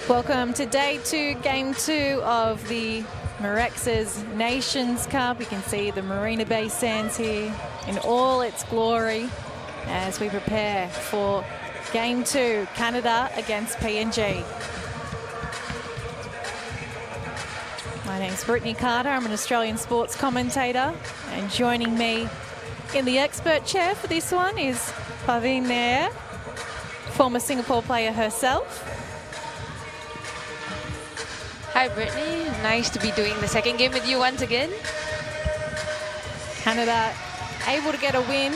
Welcome to day 2, game 2 of the Mirxes Nations Cup. You can see the Marina Bay Sands here in all its glory as we prepare for game 2, Canada against PNG. My name's Brittany Carter. I'm an Australian sports commentator, and joining me in the expert chair for this one is vying, former Singapore player herself. Hi Brittany, nice to be doing the second game with you once again. Canada able to get a win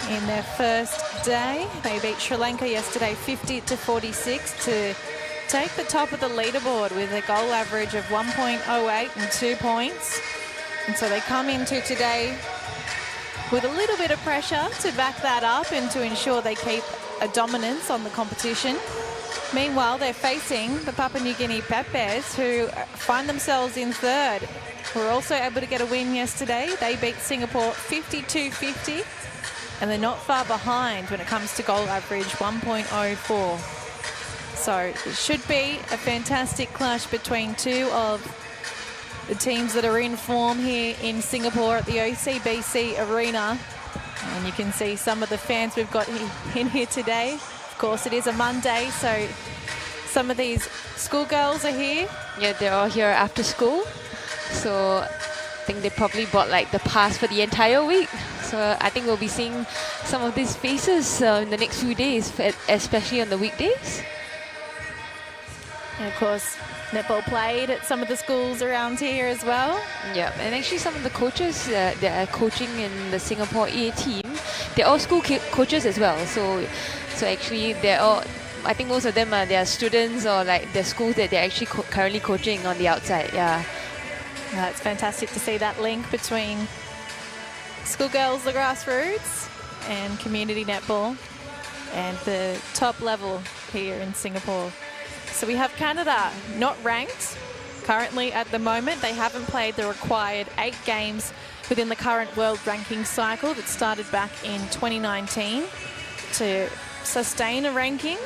in their first day. They beat Sri Lanka yesterday 50-46 to take the top of the leaderboard with a goal average of 1.08 and 2 points. And so they come into today with a little bit of pressure to back that up and to ensure they keep a dominance on the competition. Meanwhile, they're facing the Papua New Guinea Bears, who find themselves in third. Were also able to get a win yesterday. They beat Singapore 52-50, and they're not far behind when it comes to goal average, 1.04. So it should be a fantastic clash between two of the teams that are in form here in Singapore at the OCBC Arena. And you can see some of the fans we've got in here today. Of course, it is a Monday, so some of these schoolgirls are here. Yeah, they're all here after school. So I think they probably bought like the pass for the entire week. So I think we'll be seeing some of these faces in the next few days, especially on the weekdays. And of course, netball played at some of the schools around here as well. Yeah, and actually some of the coaches that are coaching in the Singapore A team, they're all school coaches as well. So actually they're all, I think most of them are their students or like the schools that they're actually currently coaching on the outside. Yeah. It's fantastic to see that link between schoolgirls, the grassroots, and community netball and the top level here in Singapore. So we have Canada not ranked currently at the moment. They haven't played the required 8 games within the current world ranking cycle that started back in 2019 to sustain a ranking,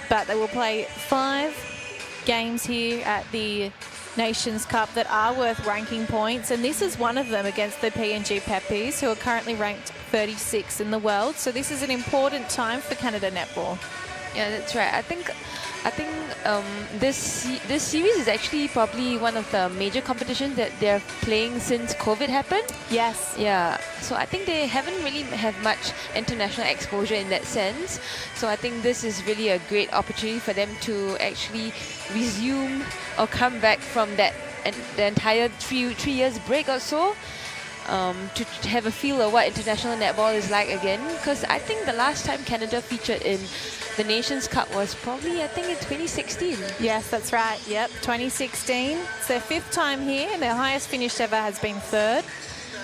but they will play 5 games here at the Nations Cup that are worth ranking points, and this is one of them against the PNG Peppies, who are currently ranked 36 in the world. So this is an important time for Canada netball. Yeah, that's right. I think this series is actually probably one of the major competitions that they're playing since COVID happened. Yes. Yeah. So I think they haven't really have much international exposure in that sense. So I think this is really a great opportunity for them to actually resume or come back from that the entire three years break or so. To have a feel of what international netball is like again, because I think the last time Canada featured in the Nations Cup was probably, I think, in 2016. Yes, that's right. Yep, 2016. It's their 5th time here, and their highest finish ever has been 3rd.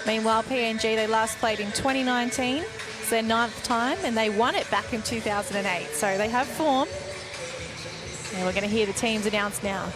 Meanwhile, PNG, they last played in 2019. It's their 9th time, and they won it back in 2008. So they have form. And we're going to hear the teams announced now.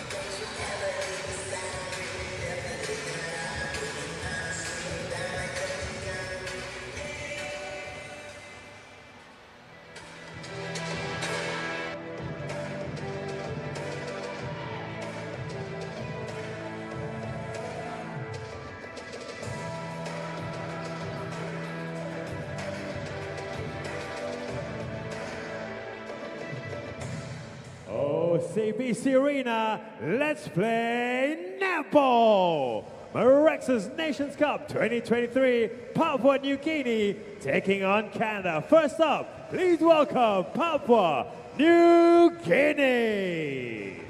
OCBC Arena, let's play netball! Mirxes Nations Cup 2023, Papua New Guinea taking on Canada. First up, please welcome Papua New Guinea.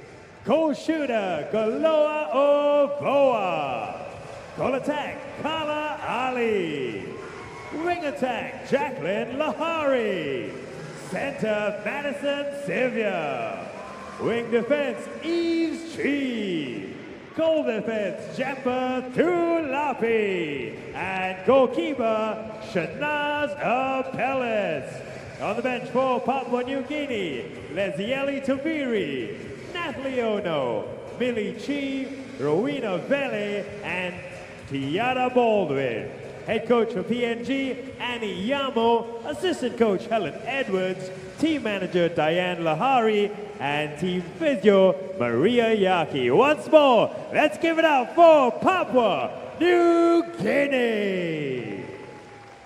Goal shooter, Galoa Ovoa. Goal attack, Kala Ali. Wing attack, Jacqueline Lahari. Center, Madison Sylvia. Wing defense, Eves Tree. Goal defense, Jampa Tulapi. And goalkeeper, Shanaz Apellis. On the bench for Papua New Guinea, Lezieli Taviri, Natalie Ono, Millie Chi, Rowena Vele, and Tiara Baldwin. Head coach for PNG, Annie Yamo. Assistant coach, Helen Edwards. Team manager, Diane Lahari. And team physio, Maria Yaki. Once more, let's give it up for Papua New Guinea.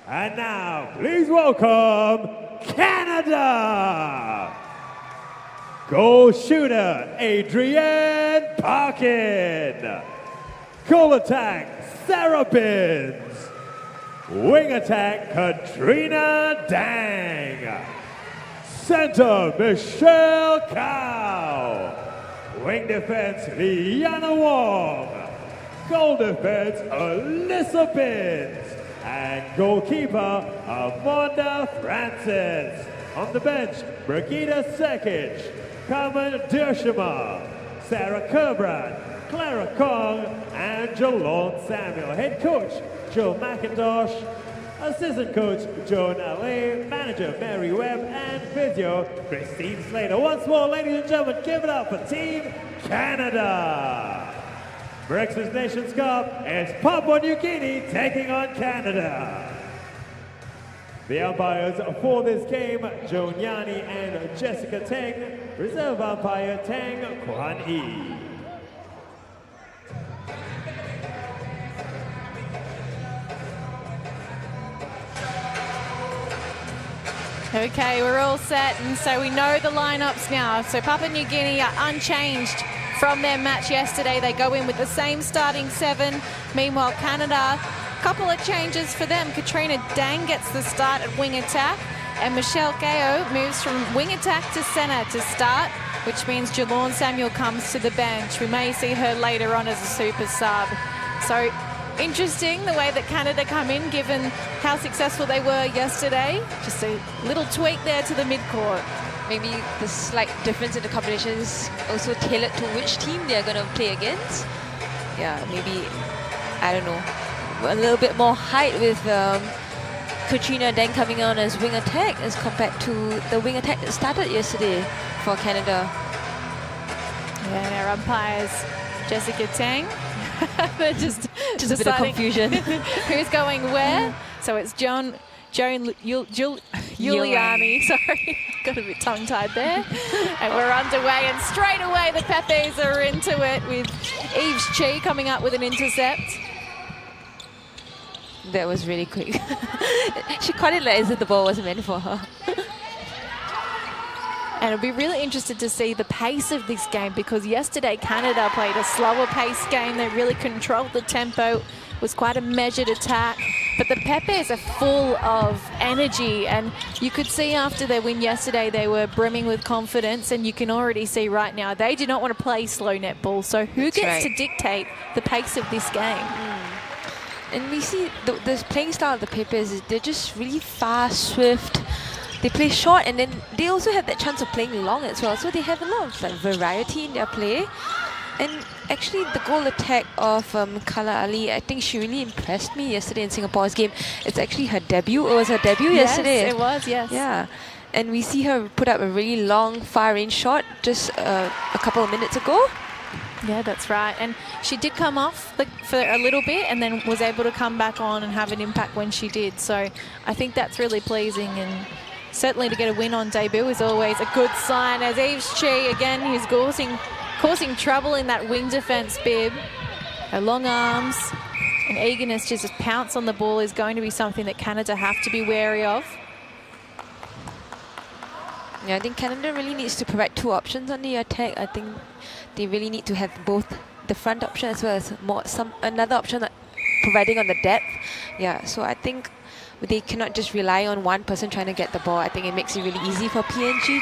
And now, please welcome Canada. Goal shooter, Adrienne Parkin. Goal attack, Sarah Binns. Wing attack, Katrina Dang. Center, Michelle Cow. Wing defense, Liana Wong. Goal defense, Alyssa Binns. And goalkeeper, Amanda Francis. On the bench, Brigitte Sekic, Carmen Dershima, Sarah Kerbrand, Clara Kong, and Jalon Samuel. Head coach, Joe McIntosh. Assistant coach, Joan Alley. Manager, Mary Webb. And physio, Christine Slater. Once more, ladies and gentlemen, give it up for Team Canada. Mirxes Nations Cup is Papua New Guinea taking on Canada. The umpires for this game, Joan Yani and Jessica Teng. Reserve umpire, Tang Kwan Yi. Okay, we're all set, and so we know the lineups now. So Papua New Guinea are unchanged from their match yesterday. They go in with the same starting 7. Meanwhile, Canada, couple of changes for them. Katrina Dang gets the start at wing attack, and Michelle Gao moves from wing attack to centre to start, which means Jalon Samuel comes to the bench. We may see her later on as a super sub. So interesting the way that Canada come in, given how successful they were yesterday. Just a little tweak there to the mid-court. Maybe the slight difference in the combinations also tailored to which team they're going to play against. Yeah, maybe, I don't know, a little bit more height with Katrina Dang coming on as wing attack as compared to the wing attack that started yesterday for Canada. Yeah, and our umpires, Jessica Tang. They're just a bit of confusion. Who's going where? So it's Joan Giuliani, sorry, got a bit tongue-tied there. And we're underway, and straight away the Pepes are into it with Eves Chi coming up with an intercept. That was really quick. She caught it like as if the ball wasn't meant for her. And I'll be really interested to see the pace of this game, because yesterday Canada played a slower pace game. They really controlled the tempo. It was quite a measured attack. But the Pepes are full of energy, and you could see after their win yesterday they were brimming with confidence, and you can already see right now they do not want to play slow netball. So who gets to dictate the pace of this game? And we see the playing style of the Pepes, they're just really fast, swift. They play short, and then they also have that chance of playing long as well. So they have a lot of variety in their play. And actually, the goal attack of Kala Ali, I think she really impressed me yesterday in Singapore's game. It's actually her debut. It was her debut yesterday. Yes, it was, yes. Yeah. And we see her put up a really long, far-range shot just a couple of minutes ago. Yeah, that's right. And she did come off for a little bit and then was able to come back on and have an impact when she did. So I think that's really pleasing, and certainly to get a win on debut is always a good sign. As Eves Chi, again, who's causing trouble in that wing defence bib. Her long arms and eagerness to just pounce on the ball is going to be something that Canada have to be wary of. Yeah, I think Canada really needs to provide 2 options on the attack. I think they really need to have both the front option as well as another option providing on the depth. Yeah, so I think they cannot just rely on one person trying to get the ball. I think it makes it really easy for PNG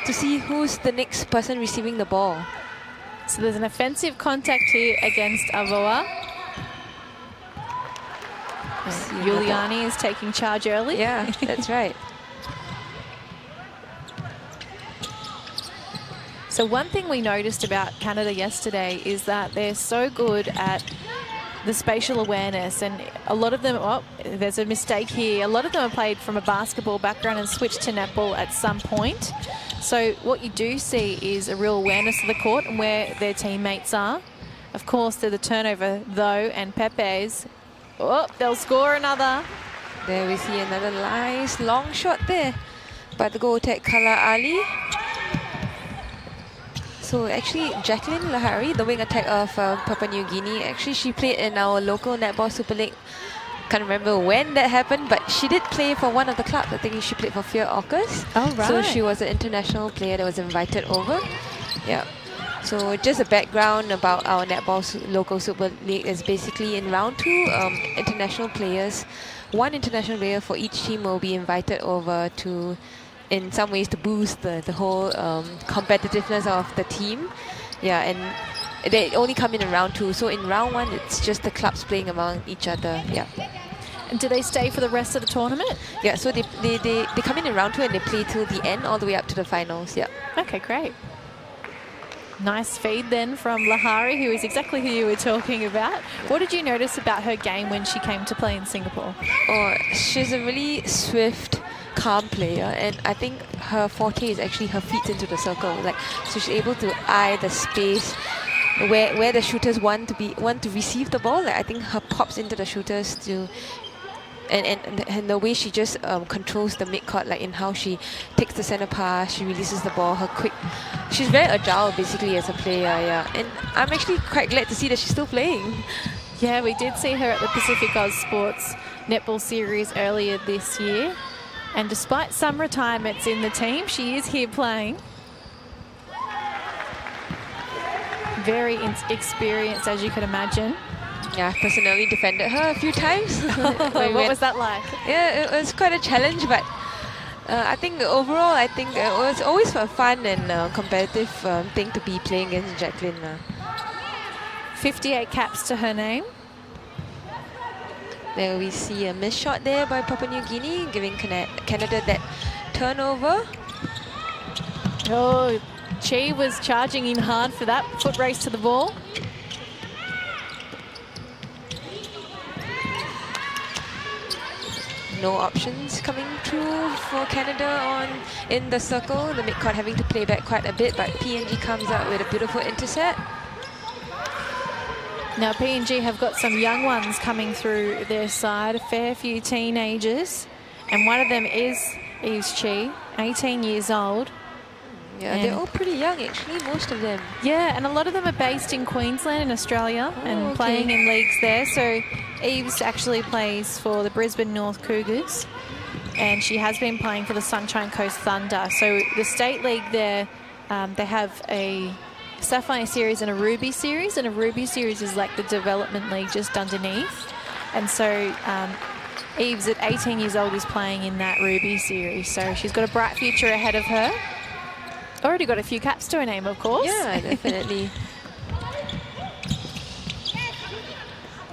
to see who's the next person receiving the ball. So there's an offensive contact here against Avoa. Giuliani is taking charge early. Yeah, that's right. So one thing we noticed about Canada yesterday is that they're so good at the spatial awareness, and a lot of them, there's a mistake here. A lot of them have played from a basketball background and switched to netball at some point. So what you do see is a real awareness of the court and where their teammates are. Of course, they're the turnover though, and Pepes Oh, they'll score another. There we see another nice long shot there by the goal tech Kala Ali. So actually, Jacqueline Lahari, the wing attack of Papua New Guinea, actually she played in our local Netball Super League. Can't remember when that happened, but she did play for one of the clubs. I think she played for Fear Orcas. Oh, right. So she was an international player that was invited over. Yeah. So just a background about our Netball local Super League is basically in round 2, international players, one international player for each team will be invited over to, in some ways, to boost the whole competitiveness of the team. Yeah, and they only come in round 2. So in round 1, it's just the clubs playing among each other. Yeah. And do they stay for the rest of the tournament? Yeah, so they come in round 2 and they play till the end, all the way up to the finals. Yeah. Okay, great. Nice feed then from Lahari, who is exactly who you were talking about. What did you notice about her game when she came to play in Singapore? Oh, she's a really swift, calm player, and I think her forte is actually her feet into the circle. Like, so she's able to eye the space where the shooters want to receive the ball. Like, I think her pops into the shooters to. And the way she just controls the mid-court, like in how she takes the center pass, she releases the ball, she's very agile basically as a player, yeah. And I'm actually quite glad to see that she's still playing. Yeah, we did see her at the Pacific Oz Sports Netball Series earlier this year. And despite some retirements in the team, she is here playing. Very experienced, as you could imagine. Yeah, I personally defended her a few times. What was that like? Yeah, it was quite a challenge, but I think overall, it was always a fun and competitive thing to be playing against Jacqueline. 58 caps to her name. There we see a missed shot there by Papua New Guinea, giving Canada that turnover. Oh, Chi was charging in hard for that foot race to the ball. No options coming through for Canada in the circle. The midcourt having to play back quite a bit, but PNG comes out with a beautiful intercept. Now PNG have got some young ones coming through their side, a fair few teenagers, and one of them is Chi, 18 years old. Yeah, they're all pretty young actually, most of them. Yeah, and a lot of them are based in Queensland in Australia and playing in leagues there. So Eves actually plays for the Brisbane North Cougars, and she has been playing for the Sunshine Coast Thunder. So the state league there, they have a Sapphire Series and a Ruby Series, and a Ruby Series is like the development league just underneath. And so Eves at 18 years old is playing in that Ruby Series. So she's got a bright future ahead of her. Already got a few caps to her name, of course. Yeah, definitely.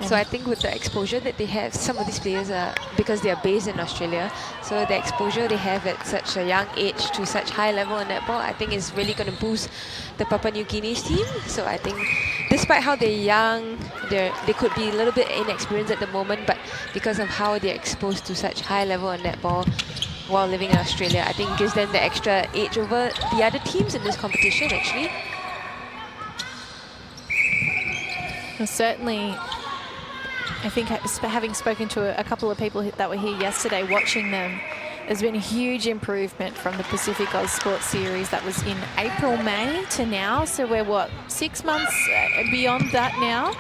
So I think with the exposure that they have, some of these players are, because they are based in Australia, so the exposure they have at such a young age to such high level in netball, I think is really going to boost the Papua New Guinea's team. So I think despite how they're young, they could be a little bit inexperienced at the moment, but because of how they're exposed to such high level in netball while living in Australia, I think gives them the extra edge over the other teams in this competition actually. Well, certainly, I think having spoken to a couple of people that were here yesterday watching them, there's been a huge improvement from the Pacific Oz Sports Series that was in April, May to now. So we're, 6 months beyond that now?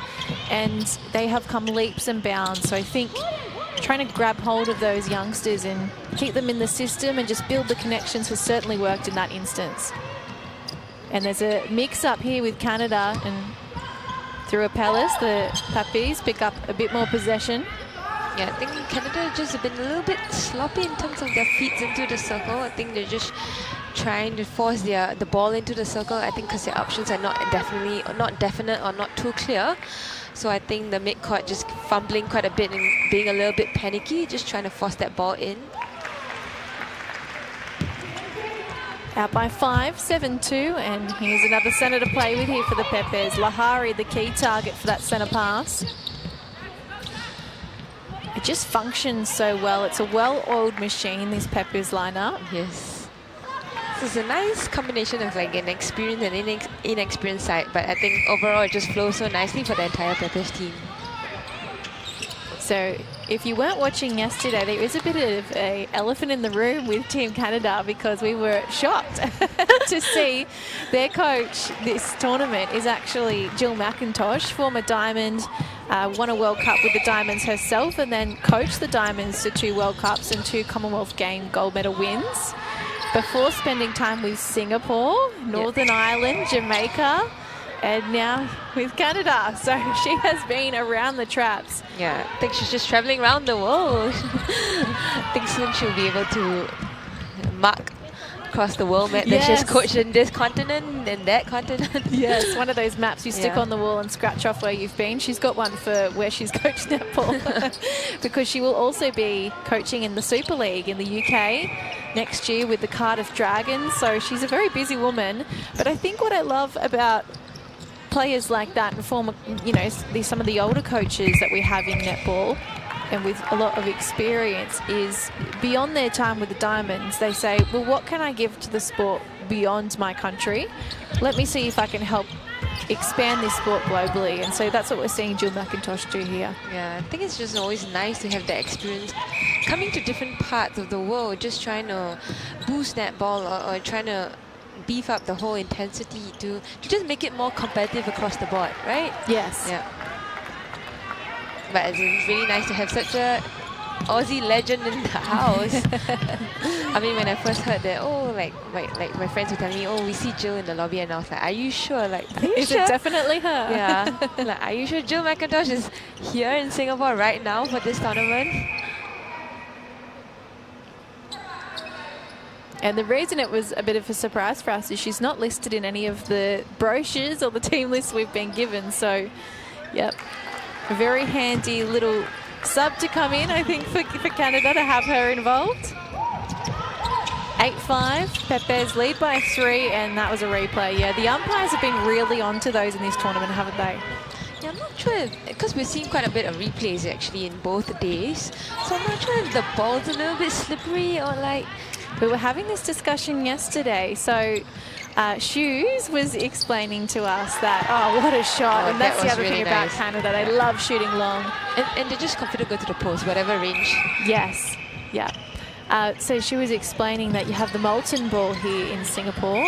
And they have come leaps and bounds. So I think trying to grab hold of those youngsters and keep them in the system and just build the connections has certainly worked in that instance. And there's a mix-up here with Canada, and through a Palace, the Papis pick up a bit more possession. Yeah, I think Canada just have been a little bit sloppy in terms of their feet into the circle. I think they're just trying to force the ball into the circle. I think because their options are not definite or not too clear. So I think the mid-court just fumbling quite a bit and being a little bit panicky, just trying to force that ball in. Out by 5, 7-2, and here's another centre to play with here for the Peppers. Lahari, the key target for that centre pass. It just functions so well. It's a well-oiled machine, this Peppers lineup. Yes. This is a nice combination of like an experienced and inexperienced side, but I think overall it just flows so nicely for the entire Peppers team. So if you weren't watching yesterday, there is a bit of an elephant in the room with Team Canada because we were shocked to see their coach this tournament is actually Jill McIntosh, former Diamond, won a World Cup with the Diamonds herself and then coached the Diamonds to 2 World Cups and 2 Commonwealth Game gold medal wins before spending time with Singapore, Northern Ireland, Jamaica, and now with Canada. So she has been around the traps. Yeah, I think she's just traveling around the world. I think soon she'll be able to mark across the world map that she's coached in this continent and that continent. Yes, one of those maps you stick on the wall and scratch off where you've been. She's got one for where she's coached netball because she will also be coaching in the Super League in the UK next year with the Cardiff Dragons. So she's a very busy woman. But I think what I love about players like that and former, you know, some of the older coaches that we have in netball and with a lot of experience is beyond their time with the Diamonds, they say, well, what can I give to the sport beyond my country? Let me see if I can help expand this sport globally. And so that's what we're seeing Jill McIntosh do here. Yeah, I think it's just always nice to have that experience coming to different parts of the world, just trying to boost netball or trying to beef up the whole intensity to just make it more competitive across the board, right? Yes. Yeah. But it's really nice to have such a Aussie legend in the house. I mean, when I first heard that, oh, like my friends were telling me, oh, we see Jill in the lobby, and I was like, are you sure? Like, is it definitely her? Yeah. Like, are you sure Jill McIntosh is here in Singapore right now for this tournament? And the reason it was a bit of a surprise for us is she's not listed in any of the brochures or the team lists we've been given. So, yep, a very handy little sub to come in, I think, for Canada to have her involved. 8-5, Pepe's lead by 3, and that was a replay. Yeah, the umpires have been really onto those in this tournament, haven't they? Yeah, I'm not sure, because we're seeing quite a bit of replays actually in both days. So I'm not sure if the ball's a little bit slippery or like... We were having this discussion yesterday. So Shoes was explaining to us that, oh, what a shot. And that's the other thing about Canada. They love shooting long. And they're just confident to go to the post, whatever range. Yes. Yeah. So she was explaining that you have the molten ball here in Singapore,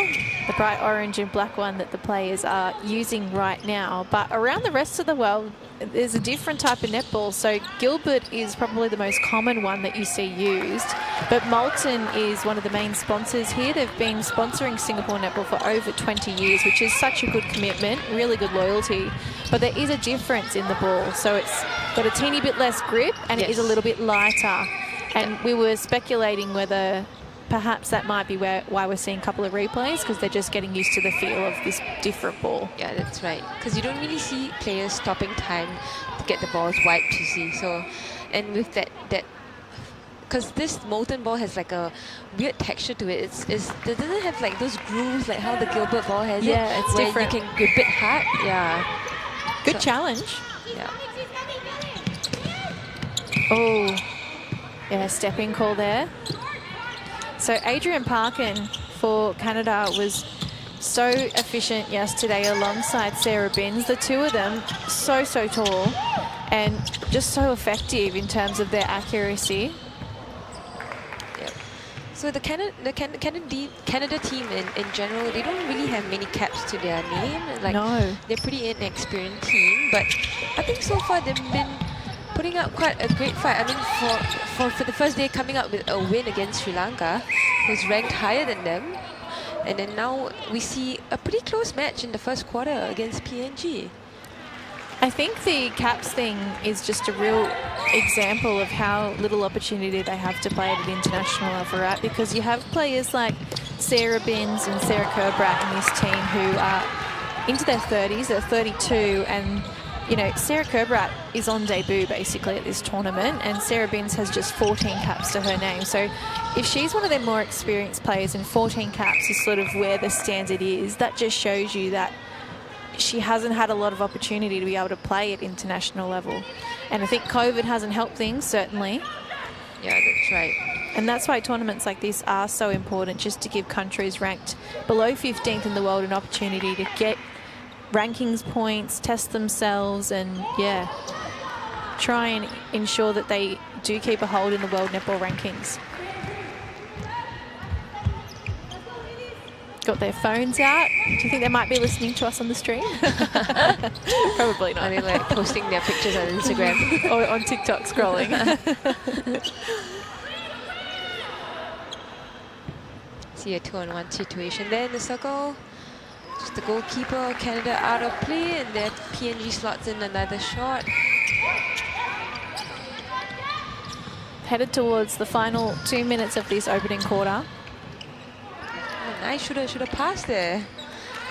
the bright orange and black one that the players are using right now. But around the rest of the world, there's a different type of netball. So Gilbert is probably the most common one that you see used. But Molten is one of the main sponsors here. They've been sponsoring Singapore netball for over 20 years, which is such a good commitment, really good loyalty. But there is a difference in the ball. So it's got a teeny bit less grip and it is a little bit lighter. And we were speculating whether perhaps that might be why we're seeing a couple of replays, because they're just getting used to the feel of this different ball. Yeah, that's right. Because you don't really see players stopping time to get the balls wiped, you see. So, and with that, because this molten ball has like a weird texture to it. It doesn't have like those grooves like how the Gilbert ball has. Yeah, it's where different. You can grip it hard. Yeah. Good challenge. Yeah. Oh. Yeah, stepping call there. So Adrian Parkin for Canada was so efficient yesterday alongside Sarah Binns. The two of them so tall and just so effective in terms of their accuracy. Yeah. So the Canada team in general, they don't really have many caps to their name. Like, no. They're pretty inexperienced team, but I think so far they've been putting up quite a great fight. I mean, for the first day, coming up with a win against Sri Lanka, who's ranked higher than them. And then now we see a pretty close match in the first quarter against PNG. I think the caps thing is just a real example of how little opportunity they have to play at an international level, right? Because you have players like Sarah Binns and Sarah Kerbrat in this team who are into their 30s, they're 32, and you know, Sarah Kerbrat is on debut basically at this tournament, and Sarah Binns has just 14 caps to her name. So if she's one of their more experienced players and 14 caps is sort of where the standard is, that just shows you that she hasn't had a lot of opportunity to be able to play at international level. And I think COVID hasn't helped things, certainly. Yeah, that's right. And that's why tournaments like this are so important, just to give countries ranked below 15th in the world an opportunity to get rankings points, test themselves, and yeah. try and ensure that they do keep a hold in the World Netball rankings. Got their phones out. Do you think they might be listening to us on the stream? Probably not. Are they like posting their pictures on Instagram? Or on TikTok scrolling. See a 2-on-1 situation there in the circle. Just the goalkeeper, Canada out of play, and then PNG slots in another shot. Headed towards the final 2 minutes of this opening quarter. Oh, nice, should have passed there.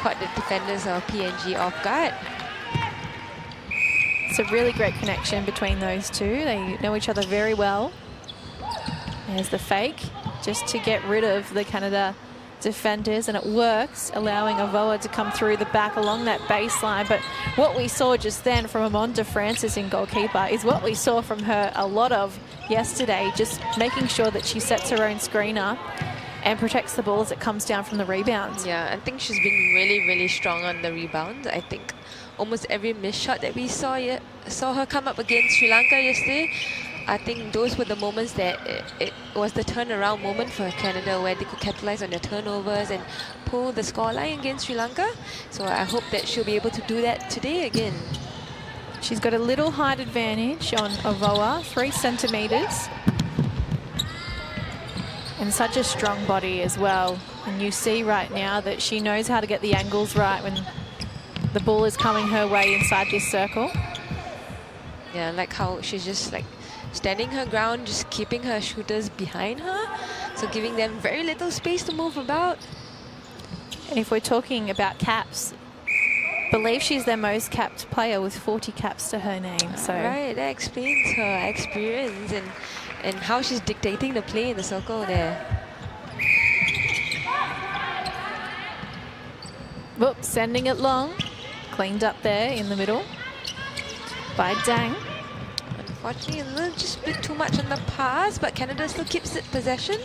Caught the defenders of PNG off guard. It's a really great connection between those two. They know each other very well. There's the fake, just to get rid of the Canada defenders, and it works, allowing Avoa to come through the back along that baseline. But what we saw just then from Amonda Francis in goalkeeper is what we saw from her a lot of yesterday, just making sure that she sets her own screen up and protects the ball as it comes down from the rebounds. Yeah, I think she's been really, really strong on the rebound. I think almost every missed shot that we saw her come up against Sri Lanka yesterday, I think those were the moments that it was the turnaround moment for Canada, where they could capitalize on their turnovers and pull the scoreline against Sri Lanka. So I hope that she'll be able to do that today again. She's got a little height advantage on Avoa, 3 centimetres. And such a strong body as well. And you see right now that she knows how to get the angles right when the ball is coming her way inside this circle. Yeah, I like how she's just like standing her ground, just keeping her shooters behind her, so giving them very little space to move about. And if we're talking about caps, I believe she's their most capped player with 40 caps to her name. So right, that explains her experience and how she's dictating the play in the circle there. Whoops, sending it long. Cleaned up there in the middle by Dang. Unfortunately, a little just a bit too much on the pass, but Canada still keeps it possession.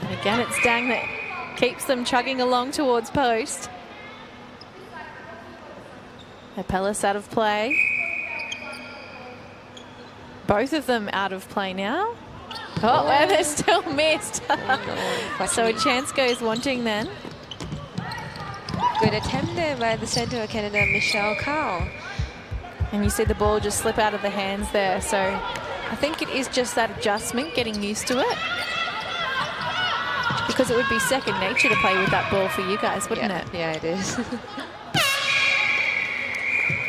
And again, it's Dang that keeps them chugging along towards post. Apellis out of play. Both of them out of play now. Oh, and they're still missed. Oh, no, so a chance goes wanting then. Good attempt there by the centre of Canada, Michelle Cow. And you see the ball just slip out of the hands there. So I think it is just that adjustment, getting used to it. Because it would be second nature to play with that ball for you guys, wouldn't it? Yeah, it is.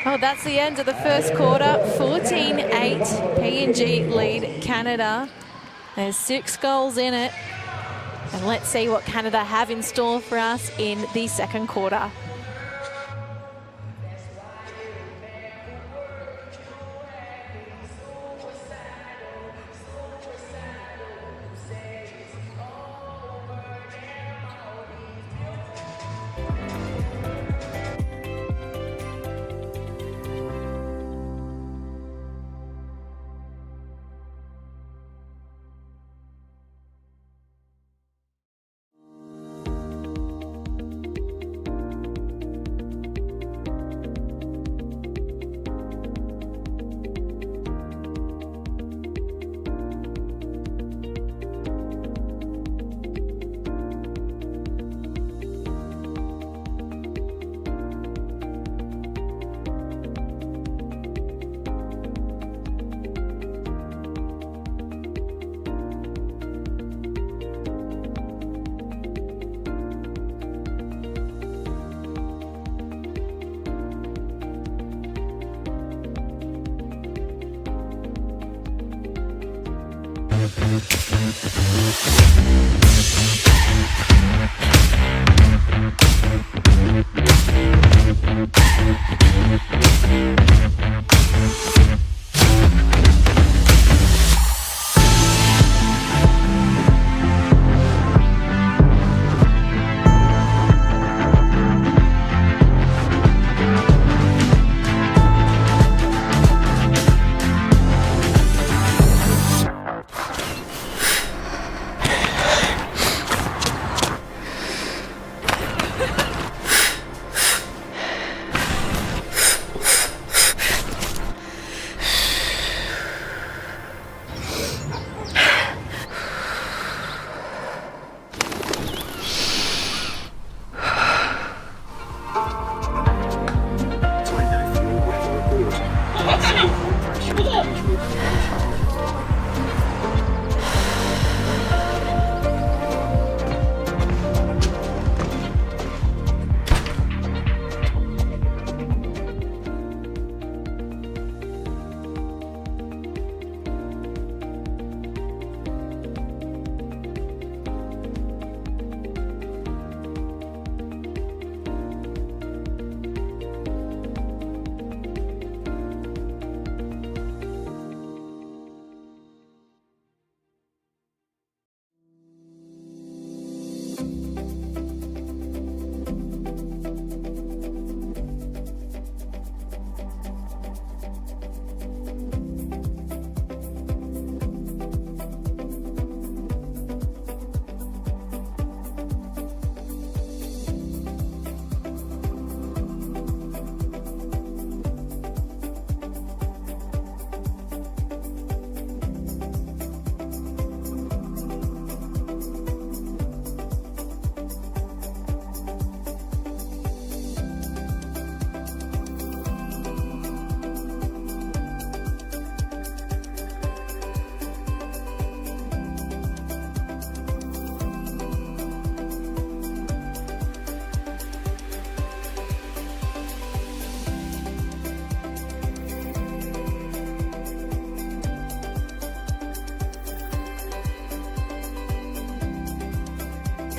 Oh, that's the end of the first quarter. 14-8, PNG lead Canada. There's 6 goals in it. And let's see what Canada have in store for us in the second quarter.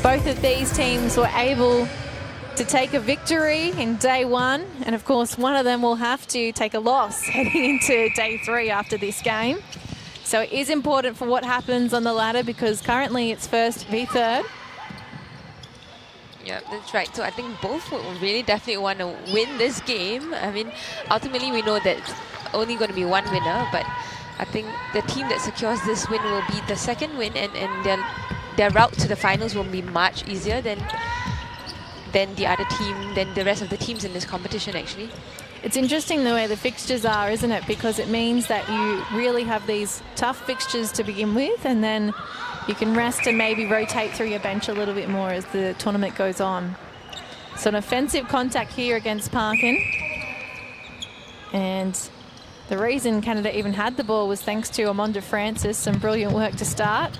both of these teams were able to take a victory in day one, and of course one of them will have to take a loss heading into day 3 after this game. So it is important for what happens on the ladder, because currently it's first v third. Yeah, that's right. So I think both will really definitely want to win this game. I mean, ultimately we know that it's only going to be one winner, but I think the team that secures this win will be the second win, and their route to the finals will be much easier than the other team, than the rest of the teams in this competition actually. It's interesting the way the fixtures are, isn't it? Because it means that you really have these tough fixtures to begin with, and then you can rest and maybe rotate through your bench a little bit more as the tournament goes on. So an offensive contact here against Parkin. And the reason Canada even had the ball was thanks to Amonda Francis, some brilliant work to start.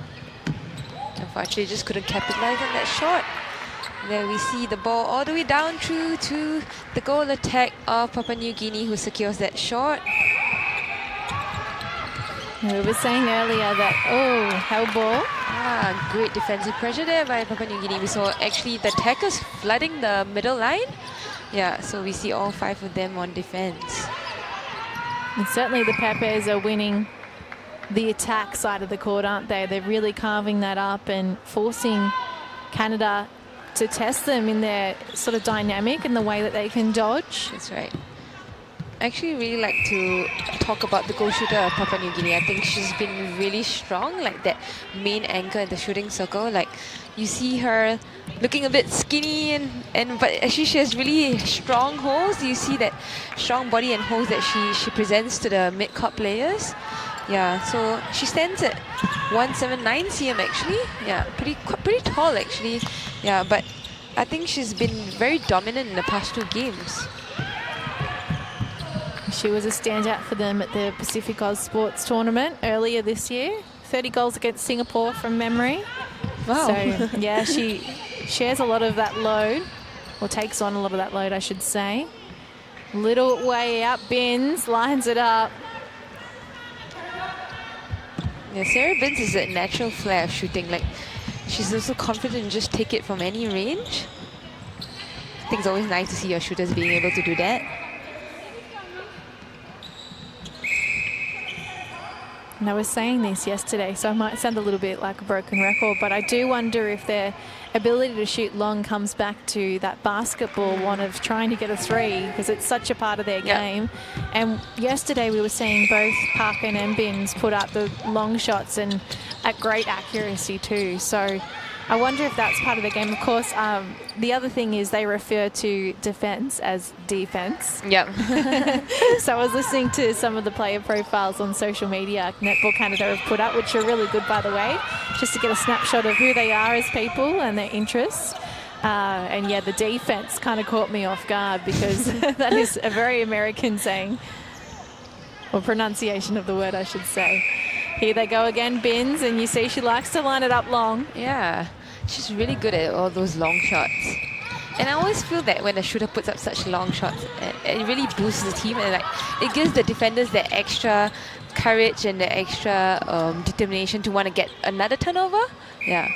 Unfortunately, just couldn't capitalize on that shot. There we see the ball all the way down through to the goal attack of Papua New Guinea, who secures that shot. We were saying earlier that, held ball. Great defensive pressure there by Papua New Guinea. We saw actually the attackers flooding the middle line. Yeah, so we see all 5 of them on defense. And certainly the Pepes are winning the attack side of the court, aren't they? They're really carving that up and forcing Canada to test them in their sort of dynamic and the way that they can dodge. That's right. I actually really like to talk about the goal shooter of Papua New Guinea. I think she's been really strong, like that main anchor in the shooting circle. Like you see her looking a bit skinny, but actually she has really strong holds. You see that strong body and holds that she presents to the mid-court players. Yeah, so she stands at 179 cm actually. Yeah, pretty tall actually. Yeah, but I think she's been very dominant in the past 2 games. She was a standout for them at the Pacific Oz Sports Tournament earlier this year. 30 goals against Singapore from memory. Wow. So, yeah, she shares a lot of that load, or takes on a lot of that load, I should say. Little way out, Binns lines it up. Yeah, Sarah Binns is a natural flair of shooting. Like, she's also confident in just take it from any range. I think it's always nice to see your shooters being able to do that. And I was saying this yesterday, so I might sound a little bit like a broken record, but I do wonder if their ability to shoot long comes back to that basketball one of trying to get a 3, because it's such a part of their game. And yesterday we were seeing both Parkin and Binns put up the long shots, and at great accuracy too. So I wonder if that's part of the game. Of course, the other thing is they refer to defense as defense. Yep. So I was listening to some of the player profiles on social media Netball Canada have put up, which are really good, by the way, just to get a snapshot of who they are as people and their interests. And yeah, the defense kind of caught me off guard, because that is a very American saying, or pronunciation of the word, I should say. Here they go again, Binns, and you see she likes to line it up long. Yeah, she's really good at all those long shots. And I always feel that when a shooter puts up such long shots, it really boosts the team, and like it gives the defenders that extra courage and the extra determination to want to get another turnover. Yeah.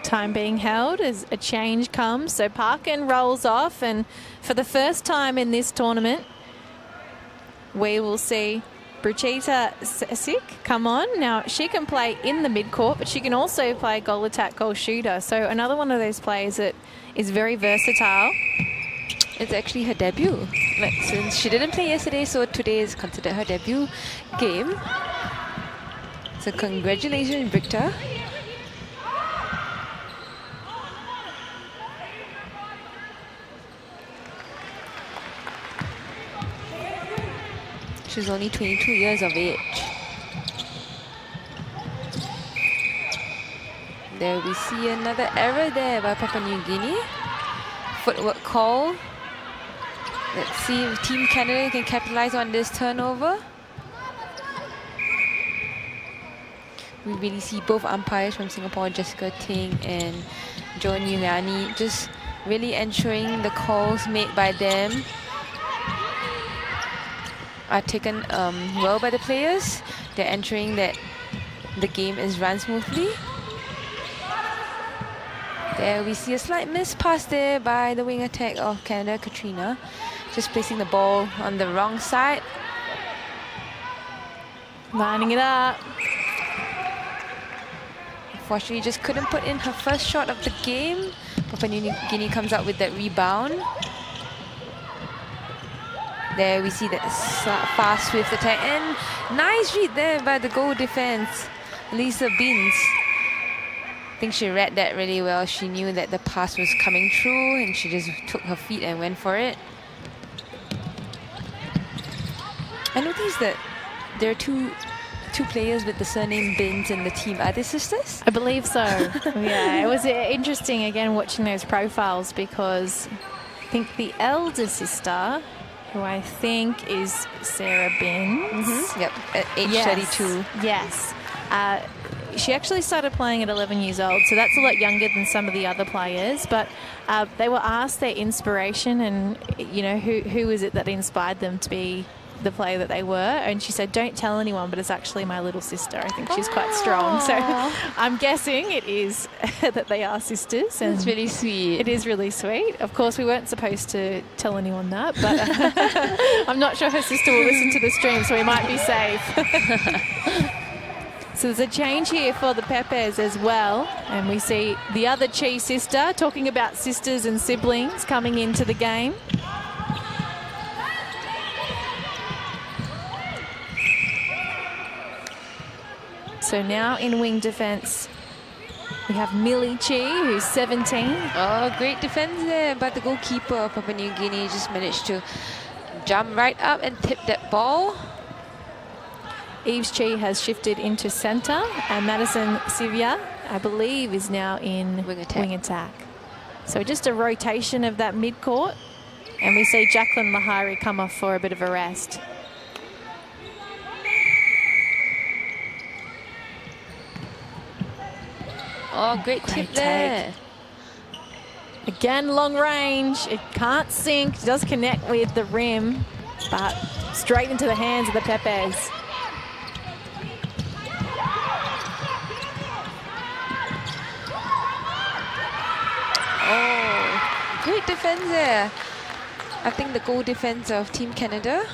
Time being held as a change comes. So Parkin rolls off, and for the first time in this tournament, we will see Bruchita Sik come on. Now, she can play in the mid-court, but she can also play goal attack, goal shooter. So another one of those players that is very versatile. It's actually her debut. Like, since she didn't play yesterday, so today is considered her debut game. So congratulations, Victor. She's only 22 years of age. There we see another error there by Papua New Guinea. Footwork call. Let's see if Team Canada can capitalize on this turnover. We really see both umpires from Singapore, Jessica Ting and Joan Yuliani, just really ensuring the calls made by them are taken well by the players. They're ensuring that the game is run smoothly. There we see a slight miss pass there by the wing attack of Canada, Katrina. Just placing the ball on the wrong side. Lining it up. Unfortunately, just couldn't put in her first shot of the game. Papua New Guinea comes out with that rebound. There we see that fast, swift attack. And nice read there by the goal defense, Lisa Beans. I think she read that really well. She knew that the pass was coming through and she just took her feet and went for it. I noticed that there are two players with the surname Bins in the team. Are they sisters? I believe so. Yeah, it was interesting again watching those profiles because I think the elder sister, who I think is Sarah Binns. Yep, at age 32. Yes. She actually started playing at 11 years old, so that's a lot younger than some of the other players. But they were asked their inspiration and, you know, who is it that inspired them to be the player that they were, and she said, don't tell anyone, but it's actually my little sister. I think she's quite strong. So I'm guessing it is that they are sisters. And it's really sweet. It is really sweet. Of course, we weren't supposed to tell anyone that, but I'm not sure her sister will listen to the stream, so we might be safe. So there's a change here for the Pepes as well, and we see the other Chi sister, talking about sisters and siblings, coming into the game. So now in wing defence, we have Millie Chi, who's 17. Oh, great defence there, but the goalkeeper of Papua New Guinea just managed to jump right up and tip that ball. Eves Chi has shifted into centre, and Madison Sivia, I believe, is now in wing attack. So just a rotation of that mid-court, and we see Jacqueline Lahari come off for a bit of a rest. Oh, great tip there. Again, long range. It can't sink. It does connect with the rim, but straight into the hands of the Pepes. Oh, great defense there. I think the goal defense of Team Canada,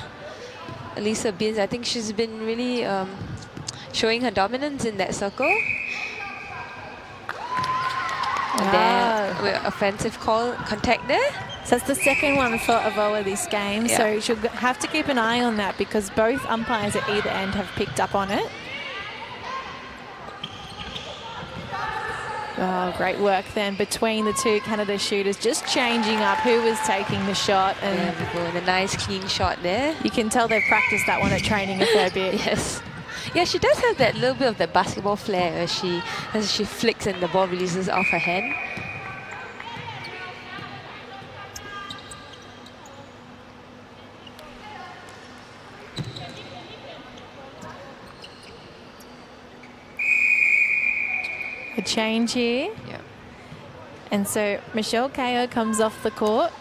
Elisa Binns, I think she's been really showing her dominance in that circle. And then offensive contact there. So that's the second one for Avoa this game. Yeah. So she'll have to keep an eye on that because both umpires at either end have picked up on it. Oh, great work then between the two Canada shooters, just changing up who was taking the shot. And there we go, and a nice clean shot there. You can tell they've practiced that one at training a fair bit. Yes. Yeah, she does have that little bit of the basketball flair as she flicks and the ball releases off her hand. A change here. Yeah. And so Michelle Kao comes off the court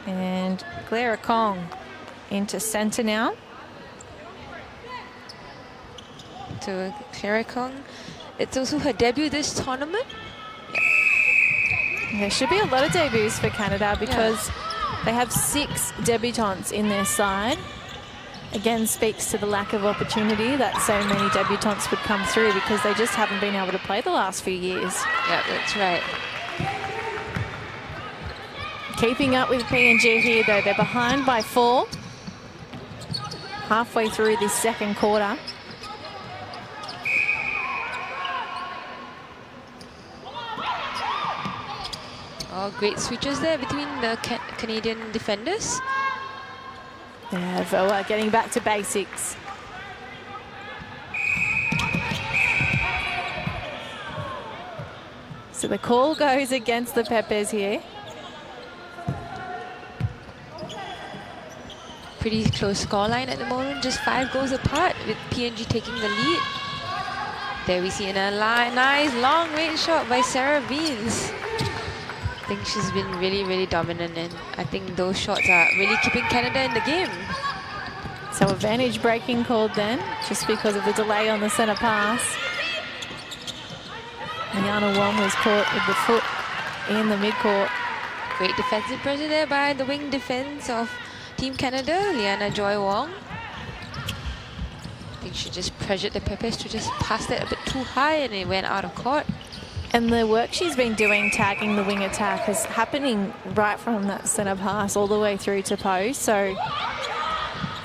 and Clara Kong into centre now. To Clara Kong. It's also her debut this tournament. Yeah. There should be a lot of debuts for Canada because they have 6 debutantes in their side. Again, speaks to the lack of opportunity that so many debutantes would come through because they just haven't been able to play the last few years. Yeah, that's right. Keeping up with PNG here though, they're behind by 4. Halfway through this second quarter. Oh, great switches there between the Canadian defenders. Yeah, Voa getting back to basics. So the call goes against the Pepes here. Pretty close scoreline at the moment, just 5 goals apart with PNG taking the lead. There we see a nice long range shot by Sarah Beans. I think she's been really, really dominant, and I think those shots are really keeping Canada in the game. So advantage breaking called then, just because of the delay on the centre pass. Liana Wong was caught with the foot in the midcourt. Great defensive pressure there by the wing defense of Team Canada, Liana Joy Wong. I think she just pressured the Pepes to just pass that a bit too high and it went out of court. And the work she's been doing tagging the wing attack is happening right from that centre pass all the way through to post. So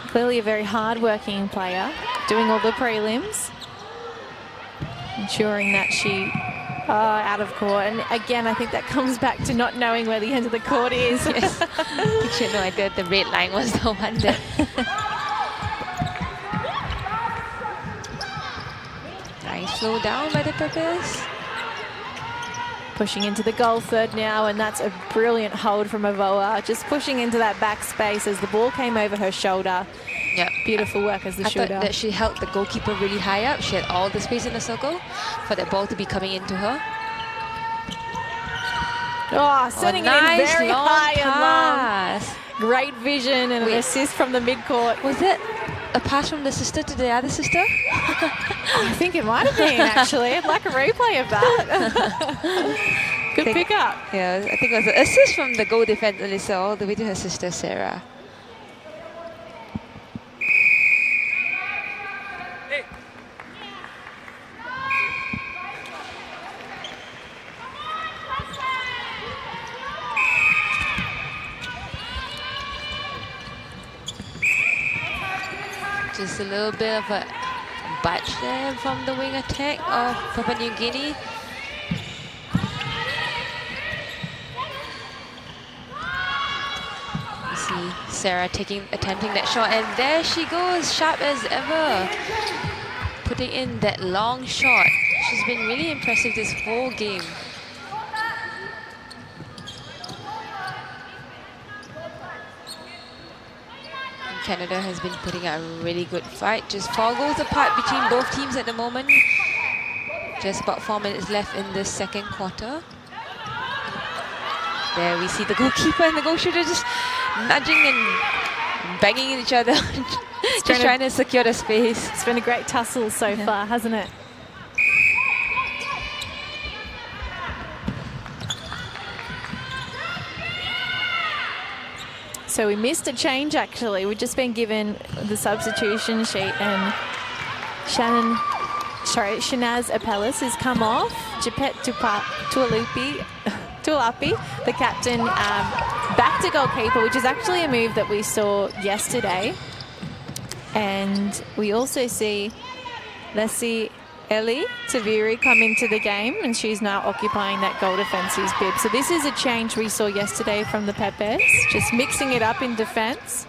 clearly a very hard-working player, doing all the prelims, ensuring that she out of court. And again, I think that comes back to not knowing where the end of the court is. Yes. I think she had no idea the red line was the one that... Nice slow down by the Pepes. Pushing into the goal third now, and that's a brilliant hold from Avoa. Just pushing into that back space as the ball came over her shoulder. Yep. Beautiful work as the shooter. I thought that she held the goalkeeper really high up. She had all the space in the circle for that ball to be coming into her. Oh, sending nice it in very high pass. and long. Great vision and an assist from the midcourt. Was it a pass from the sister to the other sister? I think it might have been, actually. I'd like a replay of that. Good pick up. Yeah, I think it was an assist from the goal defense, Alyssa, all the way to her sister, Sarah. Just a little bit of a batch there from the wing attack of Papua New Guinea. You see Sarah attempting that shot, and there she goes, sharp as ever, putting in that long shot. She's been really impressive this whole game. Canada has been putting out a really good fight. Just 4 goals apart between both teams at the moment. Just about 4 minutes left in the second quarter. There we see the goalkeeper and the goal shooter just nudging and banging each other. just trying to secure the space. It's been a great tussle so far, hasn't it? So we missed a change, actually. We've just been given the substitution sheet, and Shanaz Apellis has come off. Japet Tualapi, the captain, back to goalkeeper, which is actually a move that we saw yesterday. And we also see Leslie Eli Taviri come into the game, and she's now occupying that goal defense's bib. So this is a change we saw yesterday from the Pepes, just mixing it up in defense.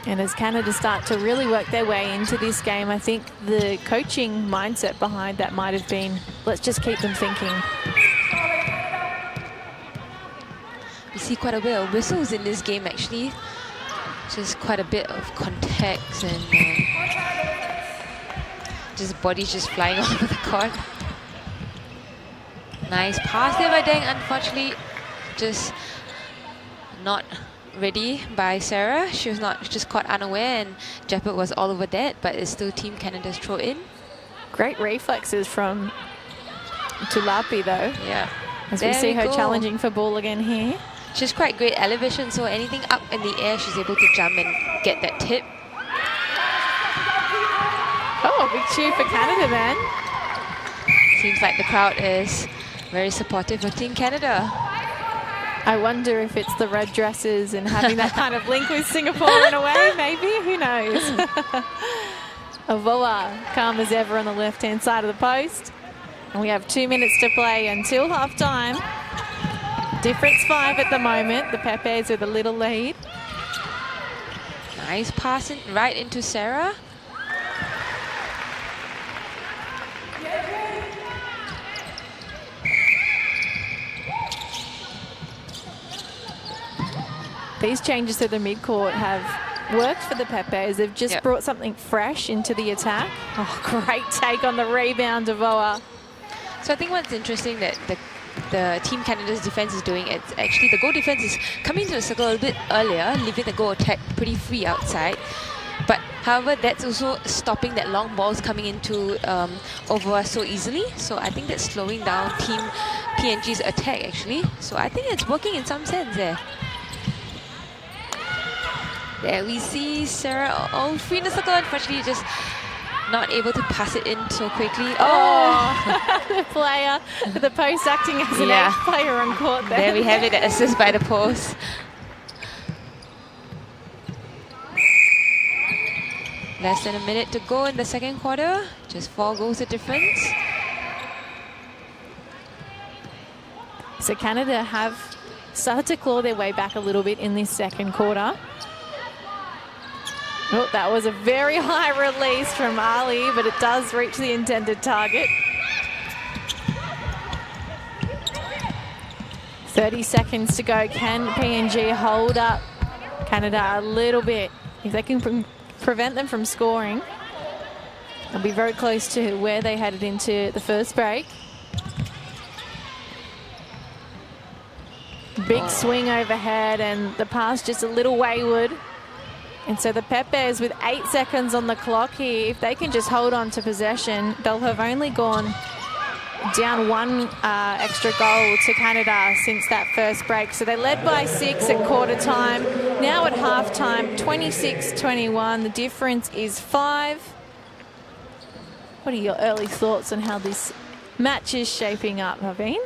And as Canada start to really work their way into this game, I think the coaching mindset behind that might have been, let's just keep them thinking. We see quite a bit of whistles in this game, actually. Just quite a bit of contacts and just bodies just flying all over the court. Nice pass there by Deng. Unfortunately, just not ready by Sarah. She was not just caught unaware, and Japet was all over that, but it's still Team Canada's throw in. Great reflexes from Tulapi, though. Yeah. As we see her challenging for ball again here. She's quite great elevation, so anything up in the air, she's able to jump and get that tip. Oh, big cheer for Canada then. Seems like the crowd is very supportive of Team Canada. I wonder if it's the red dresses and having that kind of link with Singapore in a way, maybe, who knows. Avoa, calm as ever on the left-hand side of the post. And we have 2 minutes to play until half-time. Difference 5 at the moment. The Pepes with a little lead. Nice pass right into Sarah. These changes to the midcourt have worked for the Pepes. They've just brought something fresh into the attack. Oh, great take on the rebound, Avoa. So I think what's interesting that the the Team Canada's defense is doing. It's actually the goal defense is coming to the circle a little bit earlier, leaving the goal attack pretty free outside. But however, that's also stopping that long balls coming into over us so easily. So I think that's slowing down Team PNG's attack actually. So I think it's working in some sense there. There we see Sarah all free in the circle. Unfortunately, just not able to pass it in so quickly. Oh, the player, the post acting as an eighth player on court there. There we have it, the assist by the post. Less than a minute to go in the second quarter. Just 4 goals of difference. So Canada have started to claw their way back a little bit in this second quarter. Oh, that was a very high release from Ali, but it does reach the intended target. 30 seconds to go. Can PNG hold up Canada a little bit? If they can prevent them from scoring, they'll be very close to where they headed into the first break. Big swing overhead, and the pass just a little wayward. And so the Pep Bears, with 8 seconds on the clock here, if they can just hold on to possession, they'll have only gone down 1 extra goal to Canada since that first break. So they led by 6 at quarter time. Now at half time, 26-21. The difference is 5. What are your early thoughts on how this match is shaping up, Naveen?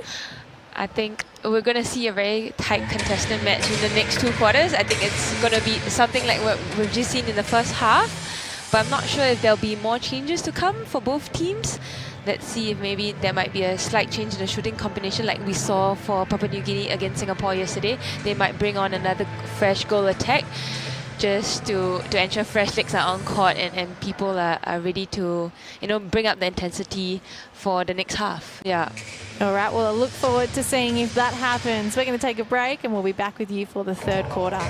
I think we're going to see a very tight contested match in the next 2 quarters. I think it's going to be something like what we've just seen in the first half. But I'm not sure if there'll be more changes to come for both teams. Let's see if maybe there might be a slight change in the shooting combination like we saw for Papua New Guinea against Singapore yesterday. They might bring on another fresh goal attack just to ensure fresh legs are on court and people are ready to, you know, bring up the intensity for the next half. Yeah. All right, well, I look forward to seeing if that happens. We're going to take a break and we'll be back with you for the third quarter.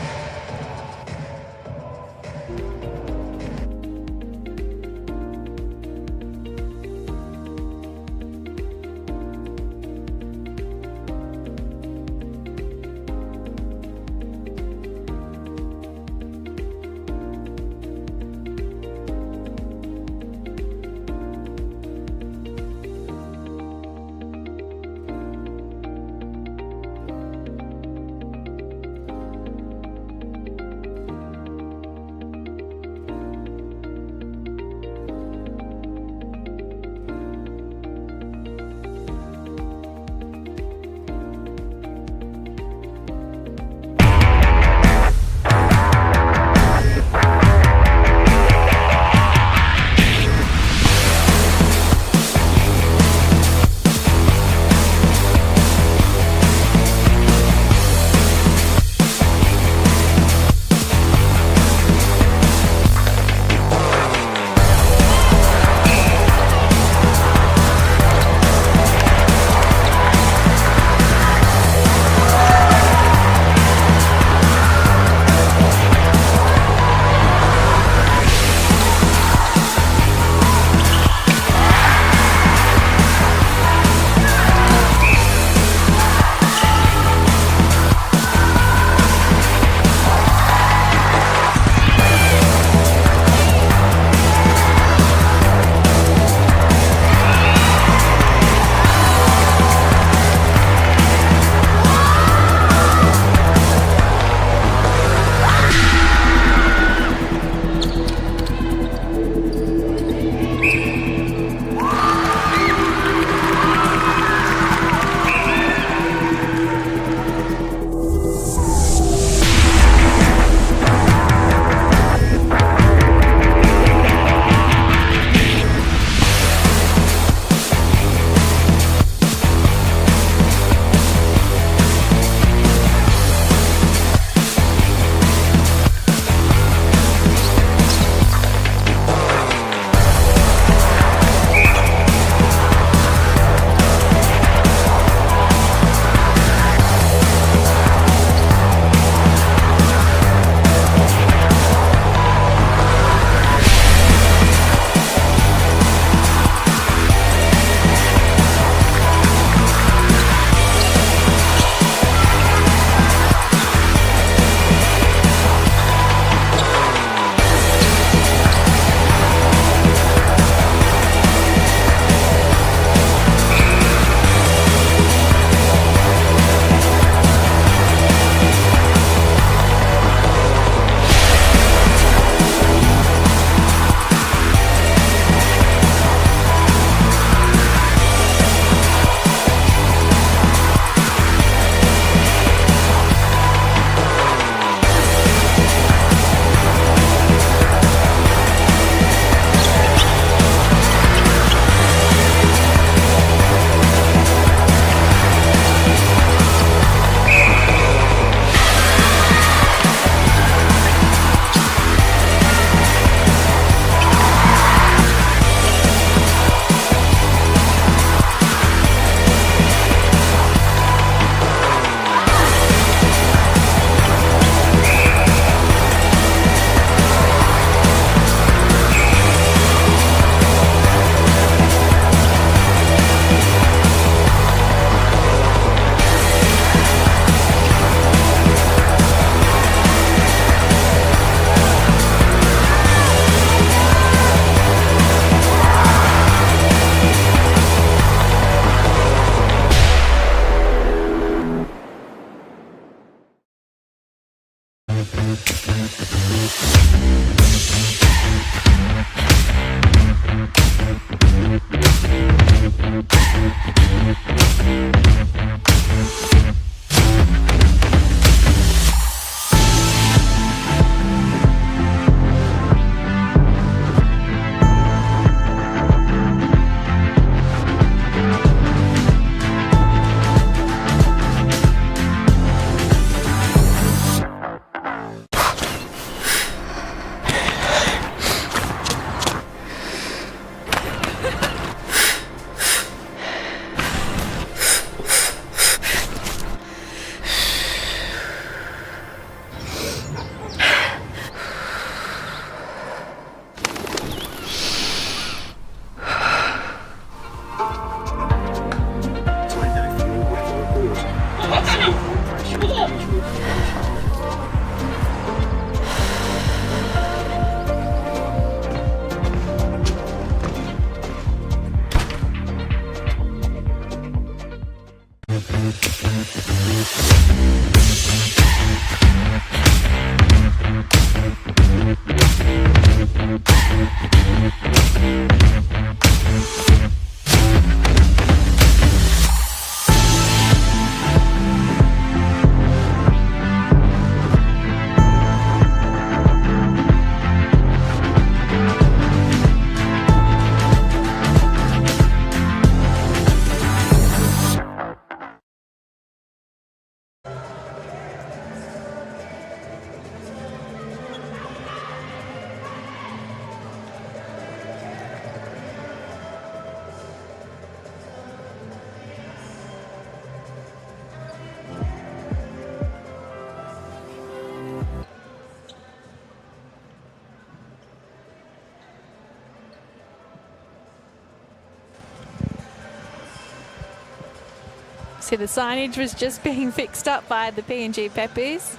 See, the signage was just being fixed up by the PNG Peppies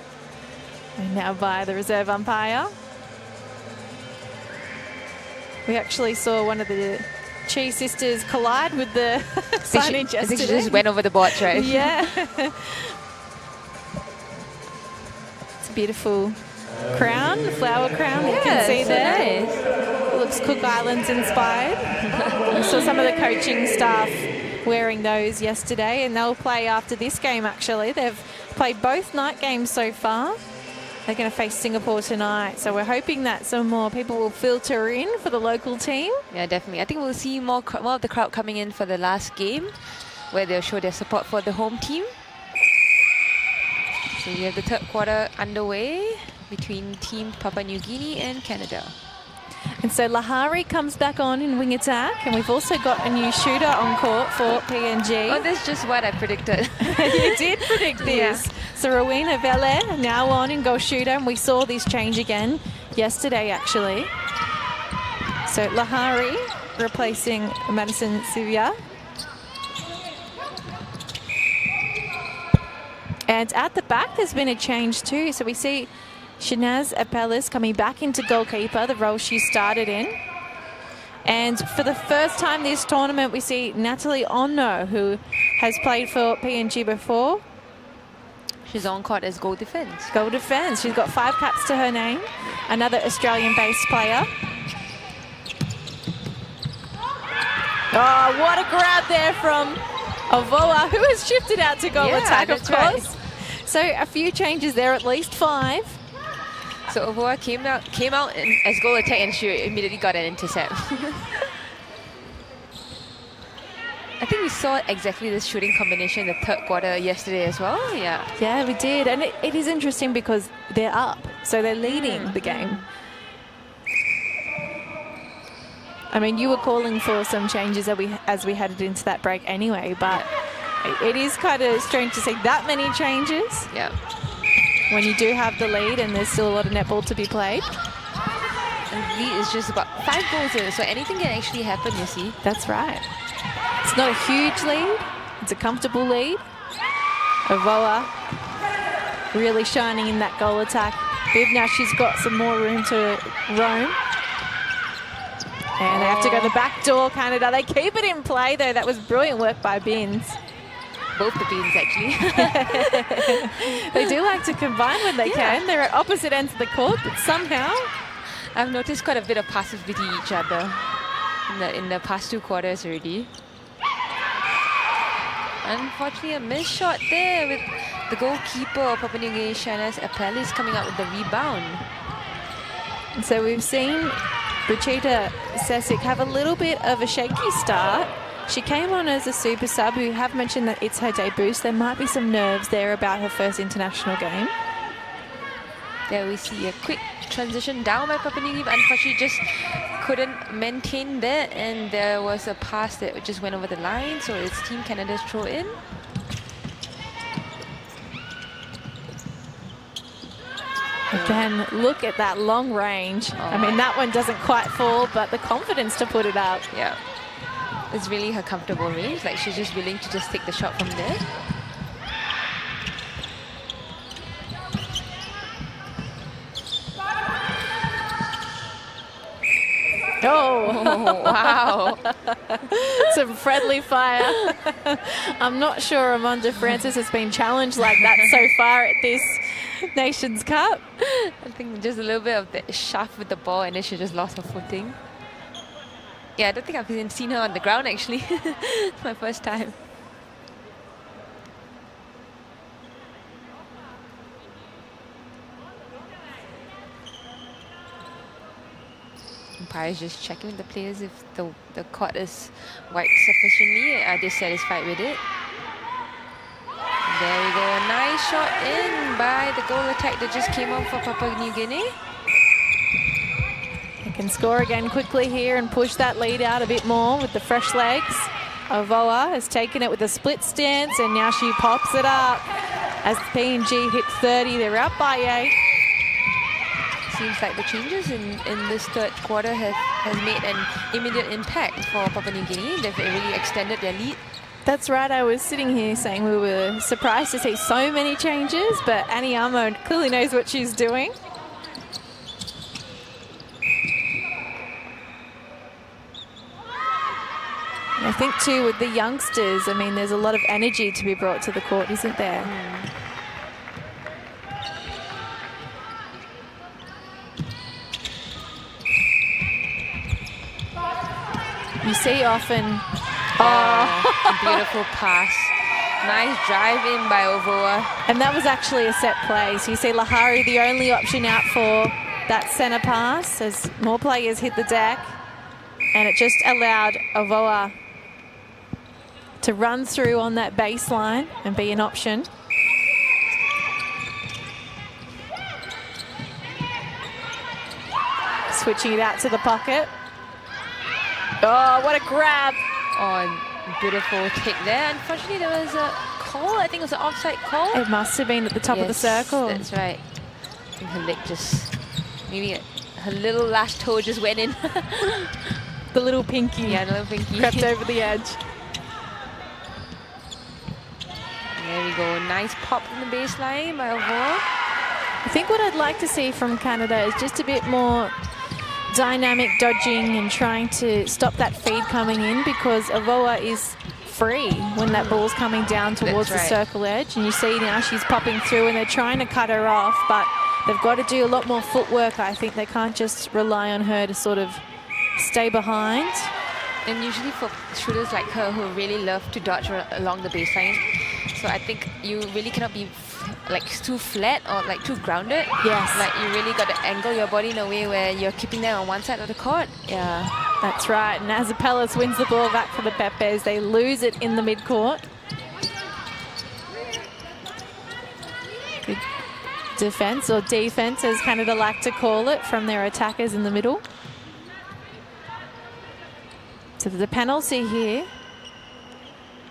and now by the reserve umpire. We actually saw one of the Chi sisters collide with the signage yesterday. I think she just went over the board, right? Yeah. It's a beautiful crown, the flower crown you can see so there. nice. It looks Cook Islands inspired. We saw some of the coaching staff wearing those yesterday, and they'll play after this game actually. They've played both night games so far. They're going to face Singapore tonight, so we're hoping that some more people will filter in for the local team. Yeah, definitely. I think we'll see more of the crowd coming in for the last game, where they'll show their support for the home team. So we have the third quarter underway between Team Papua New Guinea and Canada. And so Lahari comes back on in wing attack, and we've also got a new shooter on court for PNG. Oh, that's just what I predicted. You did predict this. Yeah. So Rowena Vele now on in goal shooter, and we saw this change again yesterday actually. So Lahari replacing Madison Sivia. And at the back there's been a change too. So we see Shanaz Apelis coming back into goalkeeper, the role she started in. And for the first time this tournament, we see Natalie Ono, who has played for PNG before. She's on court as goal defense. Goal defense. She's got 5 caps to her name. Another Australian-based player. Oh, what a grab there from Avoa, who has shifted out to goal attack, of course. Right. So a few changes there, at least 5. So Avoa came out as goal attack, and she immediately got an intercept. I think we saw exactly this shooting combination in the third quarter yesterday as well. Yeah. Yeah, we did. And it is interesting because they're up. So they're leading the game. I mean, you were calling for some changes as we headed into that break anyway, but it is kind of strange to see that many changes. Yeah. When you do have the lead and there's still a lot of netball to be played. And the lead is just about 5 goals in, so anything can actually happen, you see. That's right. It's not a huge lead. It's a comfortable lead. Avoa really shining in that goal attack. Viv, now she's got some more room to roam. And they have to go the back door, Canada. They keep it in play, though. That was brilliant work by Bins. Both the Beans, actually. They do like to combine when they can. They're at opposite ends of the court, but somehow... I've noticed quite a bit of passivity each other in the past 2 quarters already. Unfortunately, a missed shot there with the goalkeeper of Papua New Guinea, Shanaz Apelis, coming out with the rebound. And so we've seen Brigitte Sesic have a little bit of a shaky start. She came on as a super sub. We have mentioned that it's her debut, so there might be some nerves there about her first international game. There we see a quick transition down by Papua New Guinea, but unfortunately just couldn't maintain that, and there was a pass that just went over the line, so it's Team Canada's throw in. Again, look at that long range. I mean, that one doesn't quite fall, but the confidence to put it up. Yeah. It's really her comfortable range. Like, she's just willing to just take the shot from there. Oh, wow. Some friendly fire. I'm not sure Amanda Francis has been challenged like that so far at this Nations Cup. I think just a little bit of the shaft with the ball, and then she just lost her footing. Yeah, I don't think I've seen her on the ground, actually. It's my first time. Umpire is just checking with the players if the court is wide sufficiently. Are they satisfied with it? There we go. A nice shot in by the goal attack that just came on for Papua New Guinea. They can score again quickly here and push that lead out a bit more with the fresh legs. Avoa has taken it with a split stance, and now she pops it up. As PNG hit 30, they're up by 8. Seems like the changes in this third quarter has made an immediate impact for Papua New Guinea. They've really extended their lead. That's right. I was sitting here saying we were surprised to see so many changes, but Annie Amo clearly knows what she's doing. And I think too with the youngsters, I mean, there's a lot of energy to be brought to the court, isn't there? You see often... Oh, beautiful pass. Nice drive in by Ovoa. And that was actually a set play. So you see Lahari, the only option out for that centre pass as more players hit the deck. And it just allowed Ovoa to run through on that baseline and be an option. Switching it out to the pocket. Oh, what a grab. Oh, beautiful take there. Unfortunately, there was a call. I think it was an offside call. It must have been at the top of the circle. That's right. I think her leg just, maybe her little last toe just went in. The little pinky. Yeah, the little pinky. Crept over the edge. There we go. Nice pop from the baseline by Ovoa. I think what I'd like to see from Canada is just a bit more dynamic dodging and trying to stop that feed coming in, because Ovoa is free when that ball's coming down towards the circle edge. And you see now she's popping through and they're trying to cut her off, but they've got to do a lot more footwork. I think they can't just rely on her to sort of stay behind. And usually for shooters like her who really love to dodge along the baseline, so I think you really cannot be like too flat or like too grounded. Yes. Like you really got to angle your body in a way where you're keeping them on one side of the court. Yeah. That's right. And as Apellis wins the ball back for the Pepes, they lose it in the midcourt. Good defense, or defense as Canada like to call it, from their attackers in the middle. So there's a penalty here.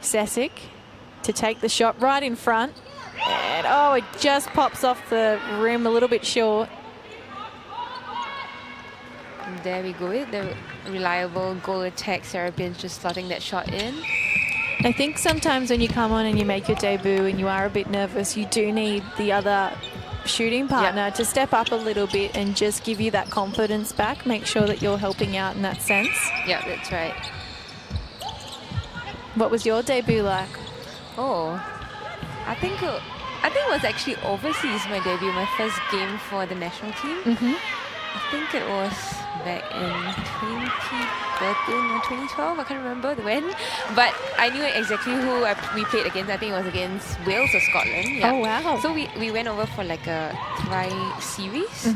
Sesic to take the shot right in front. And oh, it just pops off the rim a little bit short. And there we go. The reliable goal attack, Serapin's just slotting that shot in. I think sometimes when you come on and you make your debut and you are a bit nervous, you do need the other shooting partner to step up a little bit and just give you that confidence back. Make sure that you're helping out in that sense. Yeah, that's right. What was your debut like? Oh, I think it was actually overseas, my debut, my first game for the national team. I think it was back in 2013 or 2012, I can't remember when, but I knew exactly who we played against. I think it was against Wales or Scotland. Yeah. Oh, wow. So we went over for like a tri-series.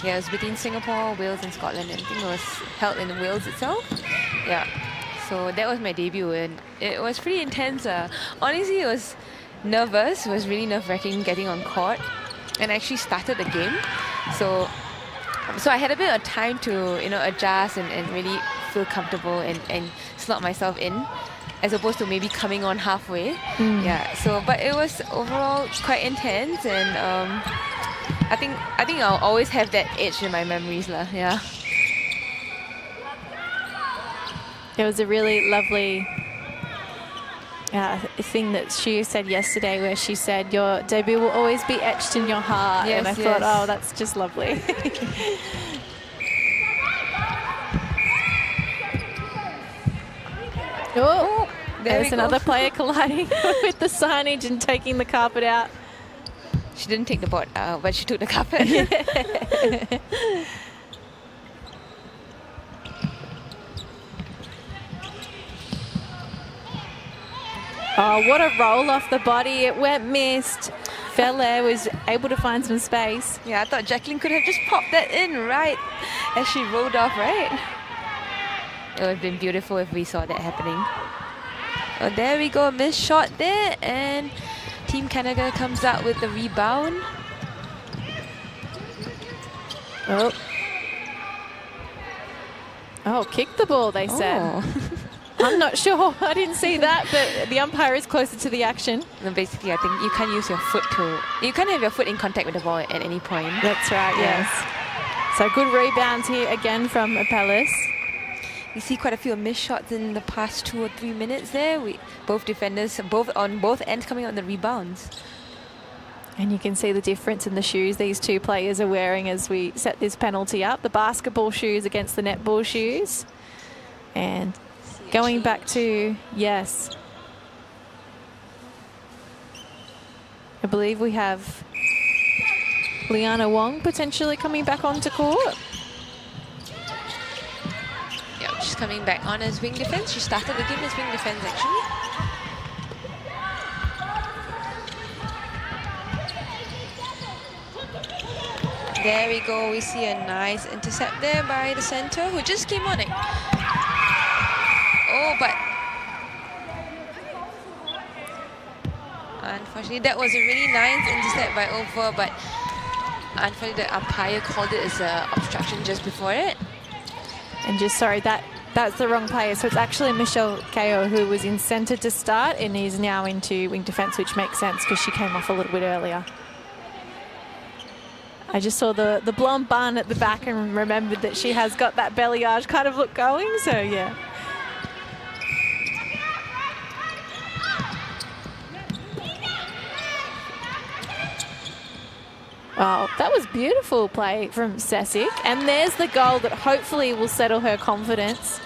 Yeah, it was between Singapore, Wales and Scotland, and I think it was held in Wales itself. Yeah. So that was my debut, and it was pretty intense. Honestly, it was nervous. It was really nerve-wracking getting on court, and I actually started the game. So I had a bit of time to adjust and really feel comfortable and slot myself in, as opposed to maybe coming on halfway. Yeah. So but it was overall quite intense, and I think I'll always have that edge in my memories lah. Yeah. It was a really lovely thing that she said yesterday, where she said your debut will always be etched in your heart. Yes, and I thought, oh, that's just lovely. Oh, there's another player colliding with the signage and taking the carpet out. She didn't take the board out, but she took the carpet. Oh, what a roll off the body. It went missed. Felle was able to find some space. Yeah, I thought Jacqueline could have just popped that in right as she rolled off, right? It would have been beautiful if we saw that happening. Oh, there we go. Missed shot there. And Team Canada comes out with the rebound. Oh, kick the ball, they said. Oh. I'm not sure. I didn't see that, but the umpire is closer to the action. And basically, I think you can't use your foot you can't have your foot in contact with the ball at any point. That's right, yes. So good rebounds here again from Apellis. We see quite a few missed shots in the past 2 or 3 minutes there. Both defenders, on both ends coming on the rebounds. And you can see the difference in the shoes these two players are wearing as we set this penalty up. The basketball shoes against the netball shoes. And going back to, yes, I believe we have Liana Wong potentially coming back onto court. Yeah, she's coming back on as wing defense. She started the game as wing defense actually. There we go. We see a nice intercept there by the center who just came on it. Oh, but unfortunately that was a really nice intercept by Over, but unfortunately the umpire called it as an obstruction just before it. And just sorry, that's the wrong player. So it's actually Michelle Kao who was in centre to start and is now into wing defence, which makes sense because she came off a little bit earlier. I just saw the blonde bun at the back and remembered that she has got that balayage kind of look going, so yeah. Oh, that was beautiful play from Sesic. And there's the goal that hopefully will settle her confidence.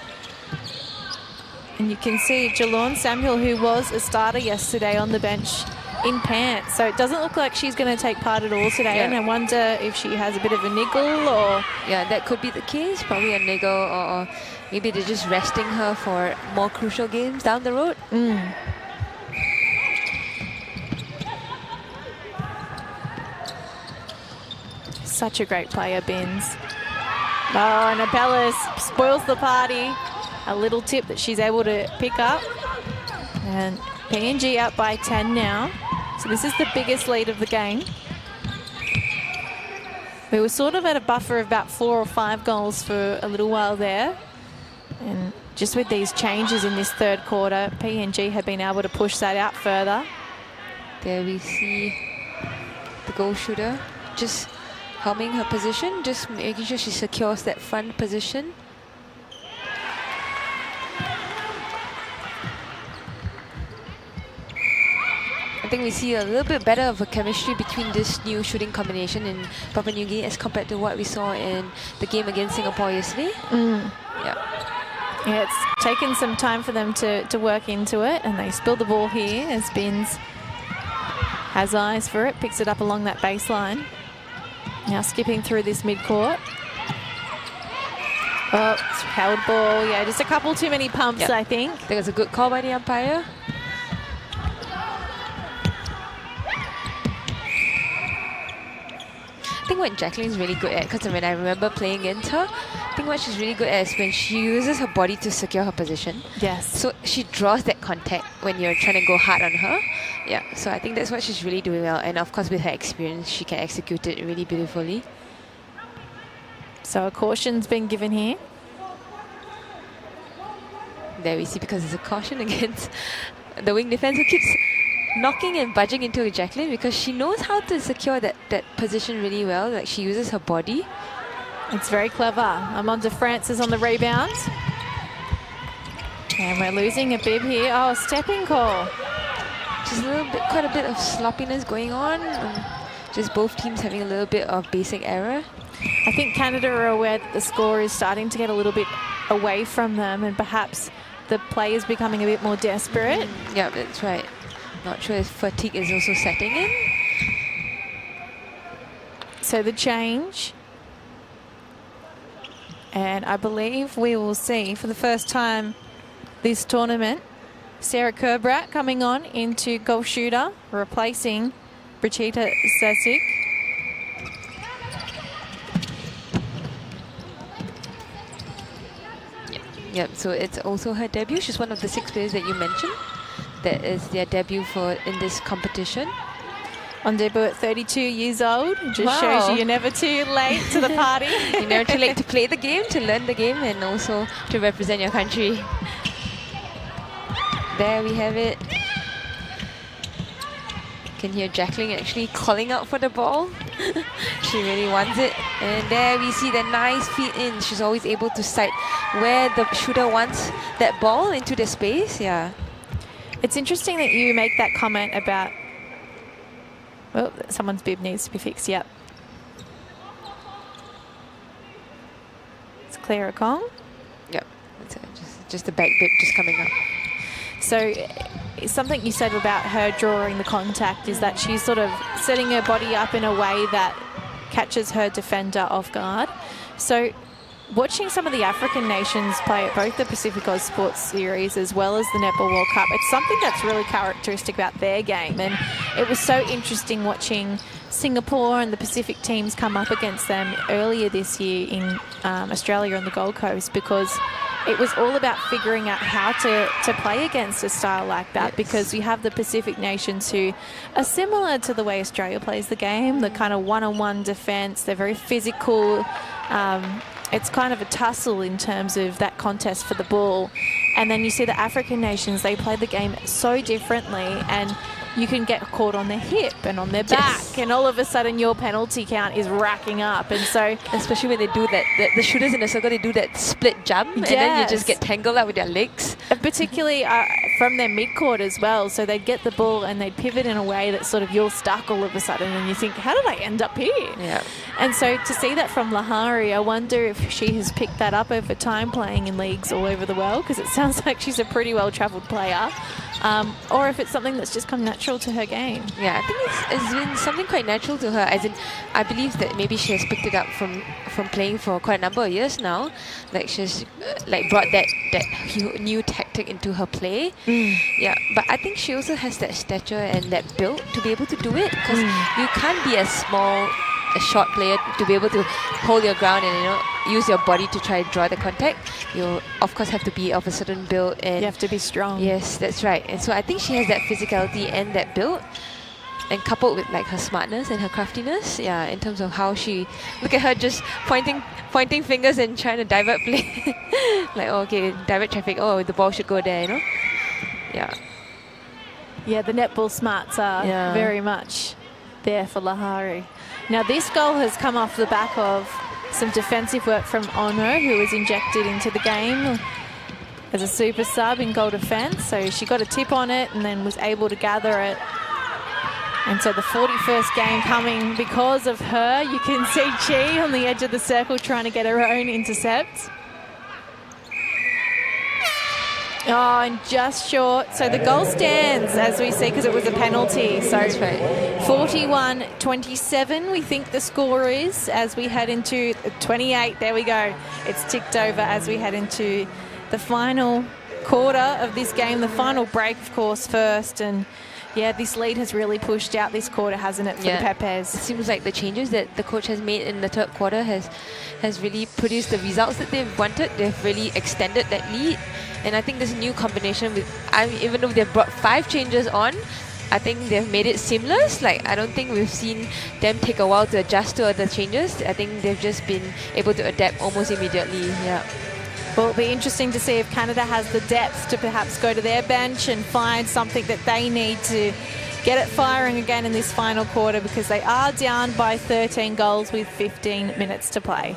And you can see Jalorn Samuel, who was a starter yesterday on the bench, in pants. So it doesn't look like she's going to take part at all today. Yeah. And I wonder if she has a bit of a niggle or... Yeah, that could be the case. Probably a niggle, or maybe they're just resting her for more crucial games down the road. Such a great player, Binns. Oh, and Abellis spoils the party. A little tip that she's able to pick up. And PNG up by 10 now. So this is the biggest lead of the game. We were sort of at a buffer of about 4 or 5 goals for a little while there. And just with these changes in this third quarter, PNG have been able to push that out further. There we see the goal shooter just helming her position, just making sure she secures that front position. I think we see a little bit better of a chemistry between this new shooting combination in Papua New Guinea as compared to what we saw in the game against Singapore yesterday. Yeah, it's taken some time for them to work into it, and they spill the ball here as Binns has eyes for it, picks it up along that baseline. Now skipping through this mid-court. Oh, it's held ball. Yeah, just a couple too many pumps, I think. I think it's a good call by the umpire. I think what Jacqueline's really good at, because when I remember playing against her, I think what she's really good at is when she uses her body to secure her position. Yes. So she draws that contact when you're trying to go hard on her. Yeah, so I think that's what she's really doing well. And of course, with her experience, she can execute it really beautifully. So a caution's been given here. There we see, because it's a caution against the wing defense who keeps knocking and budging into Jacqueline, because she knows how to secure that position really well. Like, she uses her body. It's very clever. Amanda Francis on the rebound. And we're losing a bib here. Oh, stepping call. Just quite a bit of sloppiness going on. Just both teams having a little bit of basic error. I think Canada are aware that the score is starting to get a little bit away from them, and perhaps the players becoming a bit more desperate. Yeah, that's right. Not sure if fatigue is also setting in. So the change. And I believe we will see for the first time this tournament, Sarah Kerbrat coming on into goal shooter, replacing Brigitte Sesic. Yep, so it's also her debut. She's one of the 6 players that you mentioned. That is their debut in this competition. On debut at 32 years old. Just shows you're never too late to the party. You're never too late to play the game, to learn the game, and also to represent your country. There we have it. You can hear Jacqueline actually calling out for the ball. She really wants it. And there we see the nice feed in. She's always able to sight where the shooter wants that ball into the space. Yeah. It's interesting that you make that comment about, well, someone's bib needs to be fixed. Yep. It's Clara Kong. Yep. It's just the back bib just coming up. So something you said about her drawing the contact is that she's sort of setting her body up in a way that catches her defender off guard. So watching some of the African nations play at both the Pacific Oz Sports Series as well as the Netball World Cup, it's something that's really characteristic about their game. And it was so interesting watching Singapore and the Pacific teams come up against them earlier this year in Australia on the Gold Coast, because it was all about figuring out how to play against a style like that. Yes. Because you have the Pacific nations who are similar to the way Australia plays the game, the kind of one-on-one defence. They're very physical. It's kind of a tussle in terms of that contest for the ball. And then you see the African nations, they play the game so differently, and you can get caught on their hip and on their back, and all of a sudden your penalty count is racking up. And so, especially when they do that, the shooters in the circle, they do that split jump, and then you just get tangled up with their legs. Particularly from their mid-court as well. So they'd get the ball and they'd pivot in a way that sort of you're stuck all of a sudden, and you think, how did I end up here? Yeah. And so to see that from Lahari, I wonder if she has picked that up over time playing in leagues all over the world, because it sounds like she's a pretty well-travelled player. Or if it's something that's just come natural to her game. Yeah, I think it's been something quite natural to her. As in, I believe that maybe she has picked it up from playing for quite a number of years now. Like she's brought that new tactic into her play. Yeah, but I think she also has that stature and that build to be able to do it, because you can't be a short player to be able to hold your ground and use your body to try and draw the contact. You of course have to be of a certain build, and you have to be strong. Yes, that's right. And so I think she has that physicality and that build, and coupled with like her smartness and her craftiness, yeah, in terms of how she, look at her just pointing fingers and trying to divert play. Like, oh, okay, divert traffic, oh, the ball should go there, Yeah. Yeah, the netball smarts are very much there for Lahari. Now this goal has come off the back of some defensive work from Ono, who was injected into the game as a super sub in goal defence. So she got a tip on it and then was able to gather it. And so the 41st game coming because of her. You can see Chi on the edge of the circle trying to get her own intercept. Oh, and just short. So the goal stands, as we see, because it was a penalty. So 41-27, we think the score is, as we head into 28. There we go. It's ticked over as we head into the final quarter of this game. The final break, of course, first. And yeah, this lead has really pushed out this quarter, hasn't it, for the Pepes? It seems like the changes that the coach has made in the third quarter has really produced the results that they've wanted. They've really extended that lead. And I think this new combination with, even though they've brought 5 changes on, I think they've made it seamless. Like, I don't think we've seen them take a while to adjust to other changes. I think they've just been able to adapt almost immediately. Yeah. Well, it'll be interesting to see if Canada has the depth to perhaps go to their bench and find something that they need to get it firing again in this final quarter, because they are down by 13 goals with 15 minutes to play.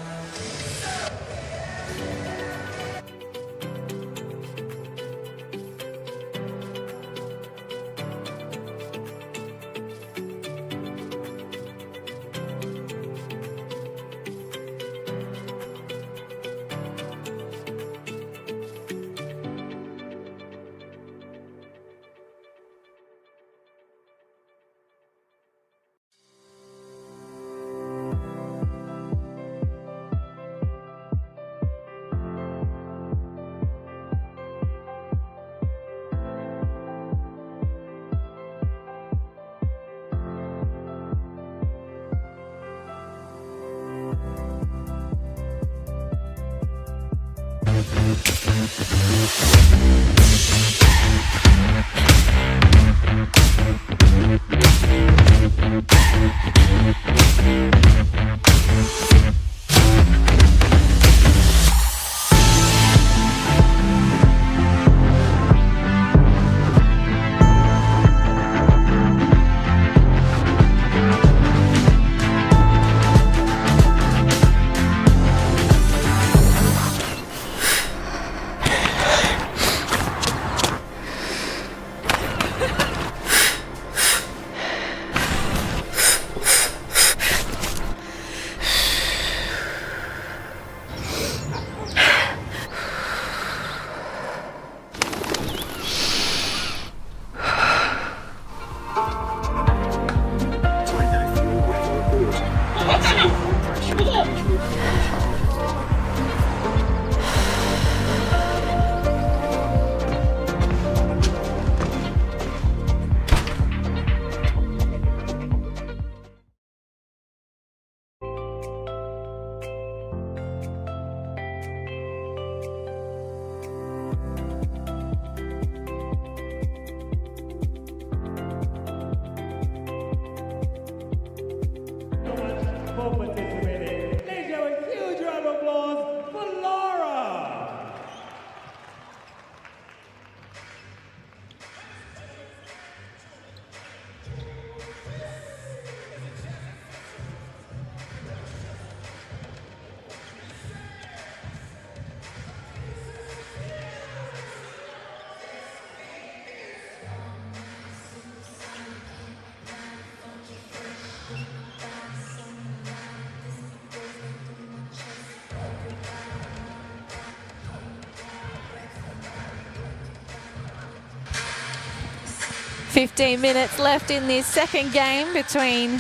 15 minutes left in this second game between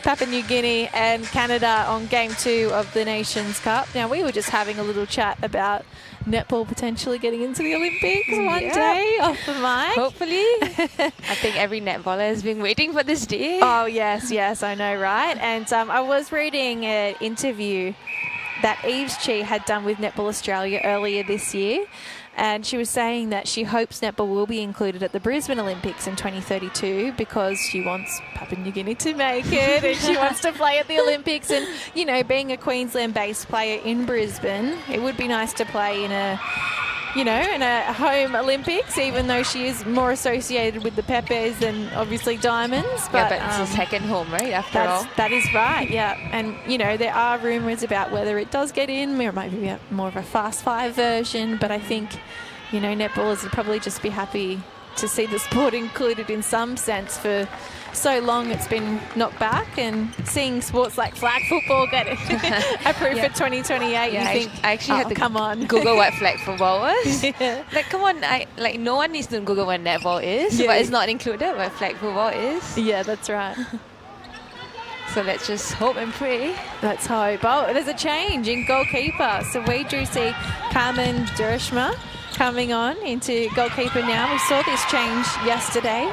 Papua New Guinea and Canada on game 2 of the Nations Cup. Now, we were just having a little chat about netball potentially getting into the Olympics one day off the mic. Hopefully. I think every netballer has been waiting for this day. Oh, yes, yes, I know, right? And I was reading an interview that Eves Chi had done with Netball Australia earlier this year. And she was saying that she hopes netball will be included at the Brisbane Olympics in 2032 because she wants Papua New Guinea to make it and she wants to play at the Olympics. And, you know, being a Queensland-based player in Brisbane, it would be nice to play in a, you know, in a home Olympics, even though she is more associated with the Pepes than obviously Diamonds. But it's a second home, right, after all? That is right, yeah. And, you know, there are rumours about whether it does get in, or it might be more of a Fast 5 version, but I think, you know, netballers would probably just be happy to see the sport included in some sense. For so long it's been knocked back, and seeing sports like flag football get approved for 2028, you think, I actually had to come on. Google what flag football was. Yeah. Like, come on, no one needs to Google what netball is, but it's not included what flag football is. Yeah, that's right. So let's just hope and pray. Let's hope. Oh, there's a change in goalkeeper. So we do see Carmen Dershma coming on into goalkeeper now. We saw this change yesterday.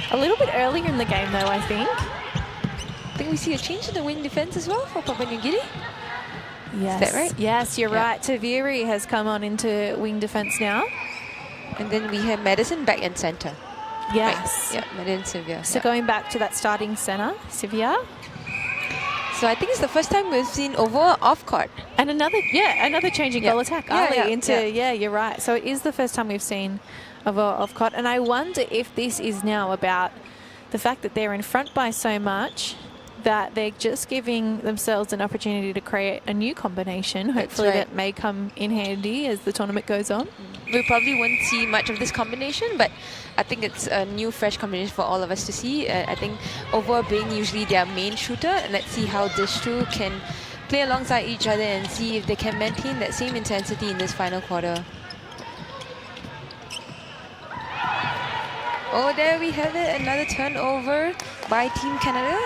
A little bit earlier in the game, though, I think. I think we see a change in the wing defence as well for Papua New Guinea. Yes. Is that right? Yes, you're right. Taviri has come on into wing defence now. And then we have Madison back in centre. Yes. Right. Yeah, Madison Sivia. So going back to that starting centre, Sivia. So I think it's the first time we've seen over off court. And another change in goal attack. Ali into, you're right. So it is the first time we've seen over off court. And I wonder if this is now about the fact that they're in front by so much that they're just giving themselves an opportunity to create a new combination. Hopefully that may come in handy as the tournament goes on. We probably won't see much of this combination, but I think it's a new, fresh combination for all of us to see. I think over being usually their main shooter, and let's see how these two can play alongside each other and see if they can maintain that same intensity in this final quarter. Oh, there we have it. Another turnover by Team Canada.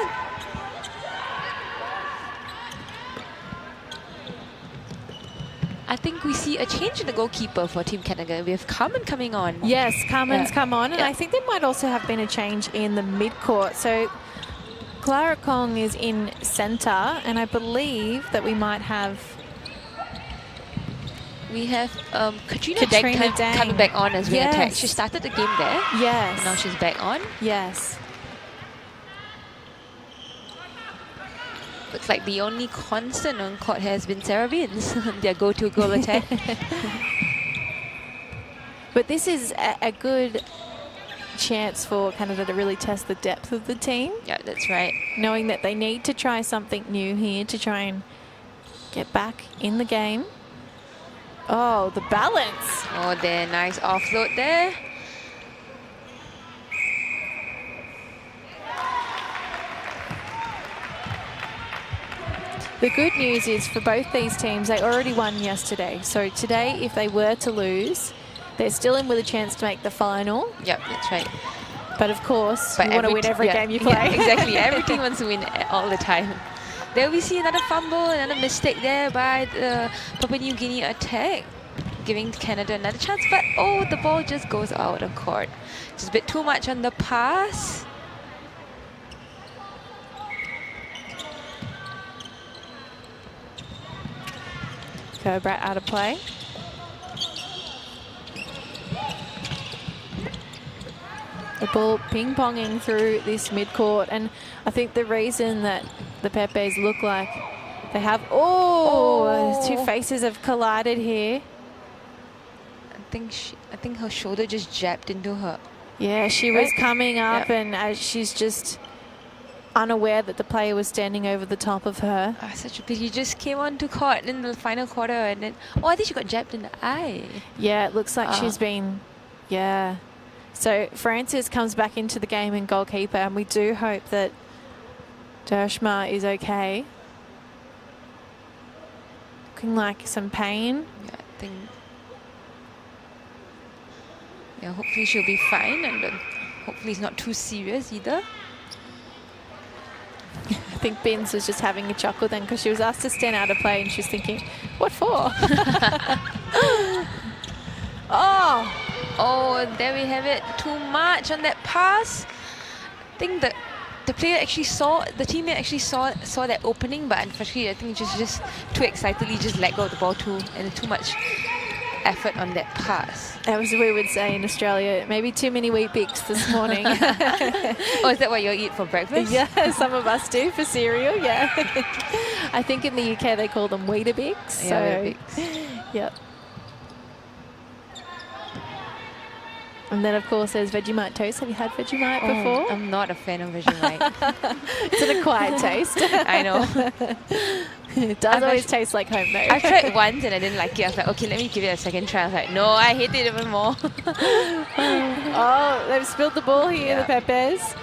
I think we see a change in the goalkeeper for Team Canada. We have Carmen coming on. Yes, Carmen's come on. And I think there might also have been a change in the mid-court. So Clara Kong is in centre, and I believe that we might have... We have Katrina Dang coming back on as wing attack. She started the game there. Yes. And now she's back on. Yes. Looks like the only constant on court has been Sarah Beans, their go-to goal attack. But this is a good chance for Canada to really test the depth of the team. Yeah, that's right. Knowing that they need to try something new here to try and get back in the game. Oh, the balance. Oh, there, nice offload there. The good news is for both these teams, they already won yesterday. So today, if they were to lose, they're still in with a chance to make the final. Yep, that's right. But of course, you want to win every game you play. Yeah, exactly. Every team wants to win all the time. There we see another fumble, another mistake there by the Papua New Guinea attack, giving Canada another chance. But oh, the ball just goes out of court. Just a bit too much on the pass. Cobra out of play. The ball ping-ponging through this mid-court, and I think the reason that the Pepes look like they have... two faces have collided here. I think her shoulder just jabbed into her. Yeah, she was coming up, and she's just unaware that the player was standing over the top of her. Oh, such a pity. She just came onto court in the final quarter, and then I think she got jabbed in the eye. Yeah, it looks like she's been, So Francis comes back into the game in goalkeeper, and we do hope that Dershma is okay. Looking like some pain. Yeah, I think. Yeah, hopefully she'll be fine. And Hopefully it's not too serious either. I think Binns was just having a chuckle then because she was asked to stand out of play and she was thinking, what for? Oh, there we have it. Too much on that pass. I think that the teammate actually saw that opening, but unfortunately I think just too excitedly just let go of the ball and too much effort on that pass. As we would say in Australia, maybe too many wheat bix this morning. Oh, is that what you'll eat for breakfast? Yeah, some of us do for cereal, yeah. I think in the UK they call them Weetabix. Yeah, Weetabix. Yep. And then, of course, there's Vegemite toast. Have you had Vegemite before? I'm not a fan of Vegemite. It's an acquired taste. I know. It does always taste like home, though. I tried it once and I didn't like it. I was like, okay, let me give it a second try. I was like, no, I hate it even more. Oh, they've spilled the ball here, the Pepes.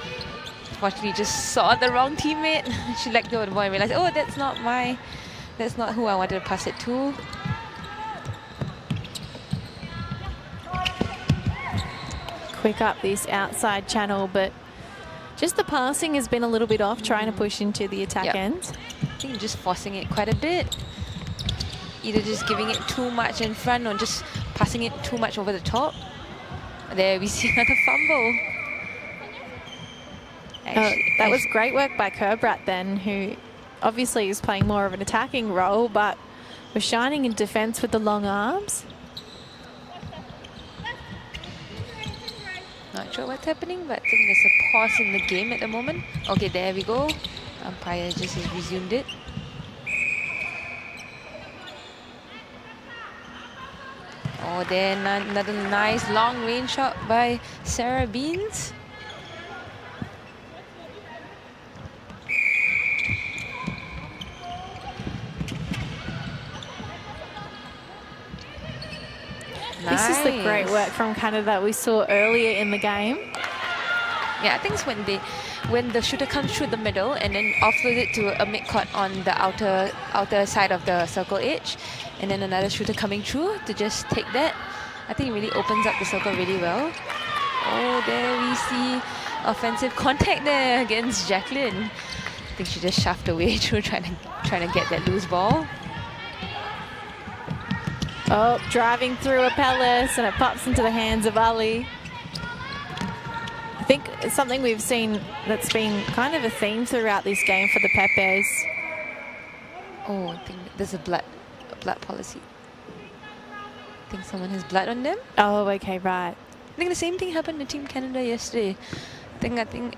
Fortunately, just saw the wrong teammate. She let go of the ball and realized, oh, that's not who I wanted to pass it to. Quick up this outside channel, but just the passing has been a little bit off, trying to push into the attack end. I think just forcing it quite a bit. Either just giving it too much in front or just passing it too much over the top. There we see another fumble. That was great work by Kerbrat then, who obviously is playing more of an attacking role, but was shining in defence with the long arms. Not sure what's happening, but I think there's a pause in the game at the moment. Okay, there we go. Umpire just has resumed it. Oh, there another nice long range shot by Sarah Beans. This is the great work from Canada we saw earlier in the game. Yeah, I think it's when the shooter comes through the middle and then offload it to a mid-court on the outer side of the circle edge, and then another shooter coming through to just take that. I think it really opens up the circle really well. Oh, there we see offensive contact there against Jacqueline. I think she just shoved away through trying to get that loose ball. Oh, driving through a Palace and it pops into the hands of Ali. I think it's something we've seen that's been kind of a theme throughout this game for the Pepes. Oh, I think there's a blood policy. I think someone has blood on them. Oh, okay, right. I think the same thing happened to Team Canada yesterday. I think.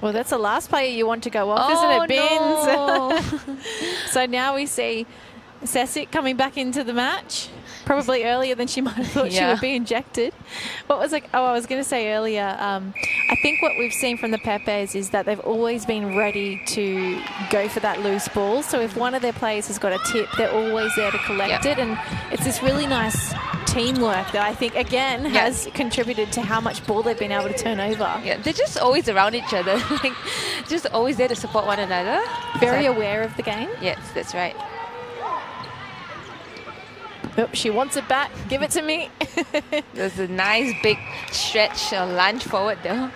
Well, that's the last player you want to go off, isn't it, Binns? No. So now we see Sesic coming back into the match, probably earlier than she might have thought she would be injected. What was like? Oh, I was going to say earlier, I think what we've seen from the Pepes is that they've always been ready to go for that loose ball. So if one of their players has got a tip, they're always there to collect it. And it's this really nice teamwork that I think, again, has contributed to how much ball they've been able to turn over. Yeah, they're just always around each other. Like, just always there to support one another. Very aware of the game. Yes, that's right. Oh, she wants it back. Give it to me. There's a nice big stretch or lunge forward though,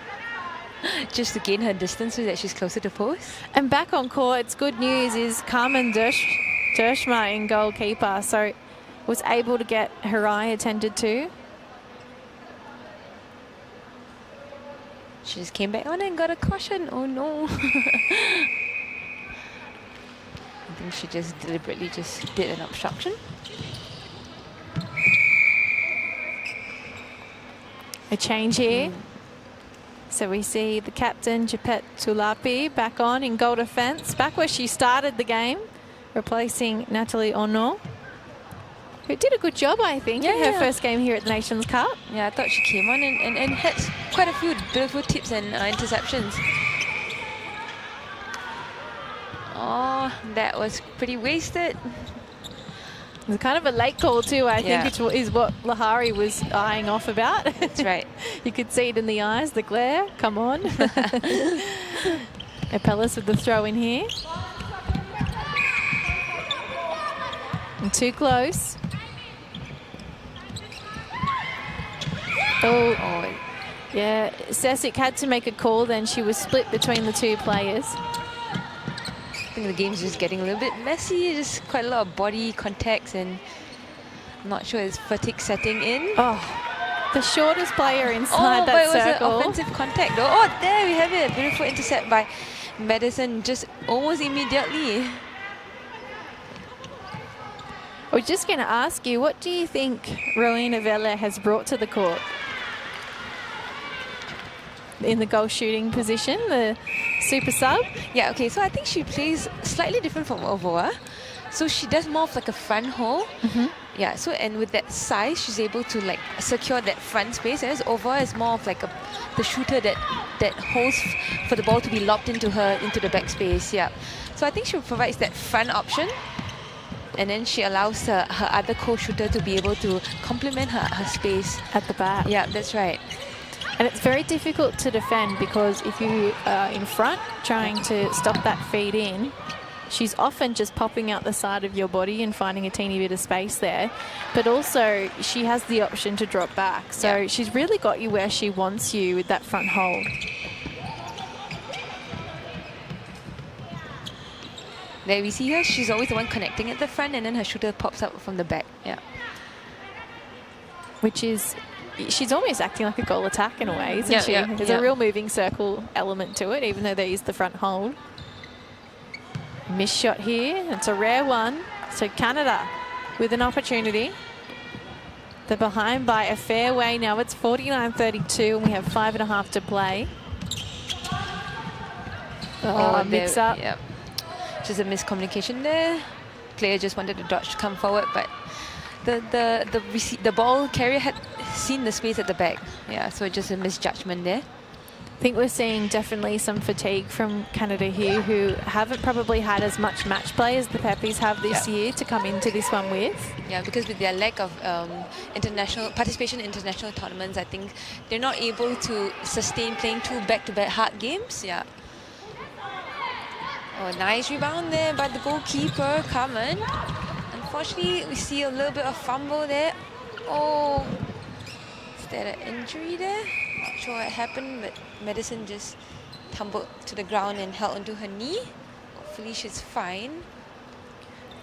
just to gain her distance so that she's closer to post. And back on court, it's good news is Carmen Dershma in goalkeeper, so was able to get her eye attended to. She just came back on and got a caution. Oh no. I think she just deliberately just did an obstruction. A change here. So we see the captain, Japet Tulapi, back on in goal defence, back where she started the game, replacing Natalie Ono, who did a good job, I think, in her first game here at the Nations Cup. Yeah, I thought she came on and had quite a few beautiful tips and interceptions. Oh, that was pretty wasted. It was kind of a late call too, I think, which is what Lahari was eyeing off about. That's right. You could see it in the eyes, the glare. Come on. Apellis with the throw in here. And too close. Oh, Yeah, Sesic had to make a call then. She was split between the two players. I think the game's just getting a little bit messy. Just quite a lot of body contacts, and I'm not sure it's fatigue setting in. Oh, the shortest player inside but that it was circle. an offensive contact though. Oh, there we have it. A beautiful intercept by Madison just almost immediately. I was just going to ask you, what do you think Rowena Vele has brought to the court? In the goal shooting position, the super sub? Yeah, okay, so I think she plays slightly different from Ovoa. So she does more of like a front hole. Yeah, so and with that size, she's able to like secure that front space. Whereas Ovoa is more of like the shooter that holds for the ball to be lobbed into the back space. Yeah, so I think she provides that front option, and then she allows her other co-shooter to be able to complement her space At the back. Yeah, that's right. And it's very difficult to defend because if you are in front trying to stop that feed in, she's often just popping out the side of your body and finding a teeny bit of space there. But also she has the option to drop back. So she's really got you where she wants you with that front hold. There we see her. She's always the one connecting at the front, and then her shooter pops up from the back. Yeah. Which is, she's almost acting like a goal attack in a way, isn't she? There's a real moving circle element to it, even though there is the front hold. Missed shot here. It's a rare one. So Canada with an opportunity. They're behind by a fair way now. It's 49-32, and we have 5.5 to play. Mix up. Yep. Just a miscommunication there. Player just wanted the dodge to come forward, but the ball carrier had seen the space at the back. Yeah, so just a misjudgment there. I think we're seeing definitely some fatigue from Canada here, who haven't probably had as much match play as the Peppies have this year to come into this one with. Yeah, because with their lack of international participation in international tournaments, I think they're not able to sustain playing 2 back-to-back hard games. Yeah. Oh, nice rebound there by the goalkeeper, Carmen. Unfortunately, we see a little bit of fumble there. Oh, is there an injury there? Not sure what happened, but Madison just tumbled to the ground and held onto her knee. Hopefully she's fine.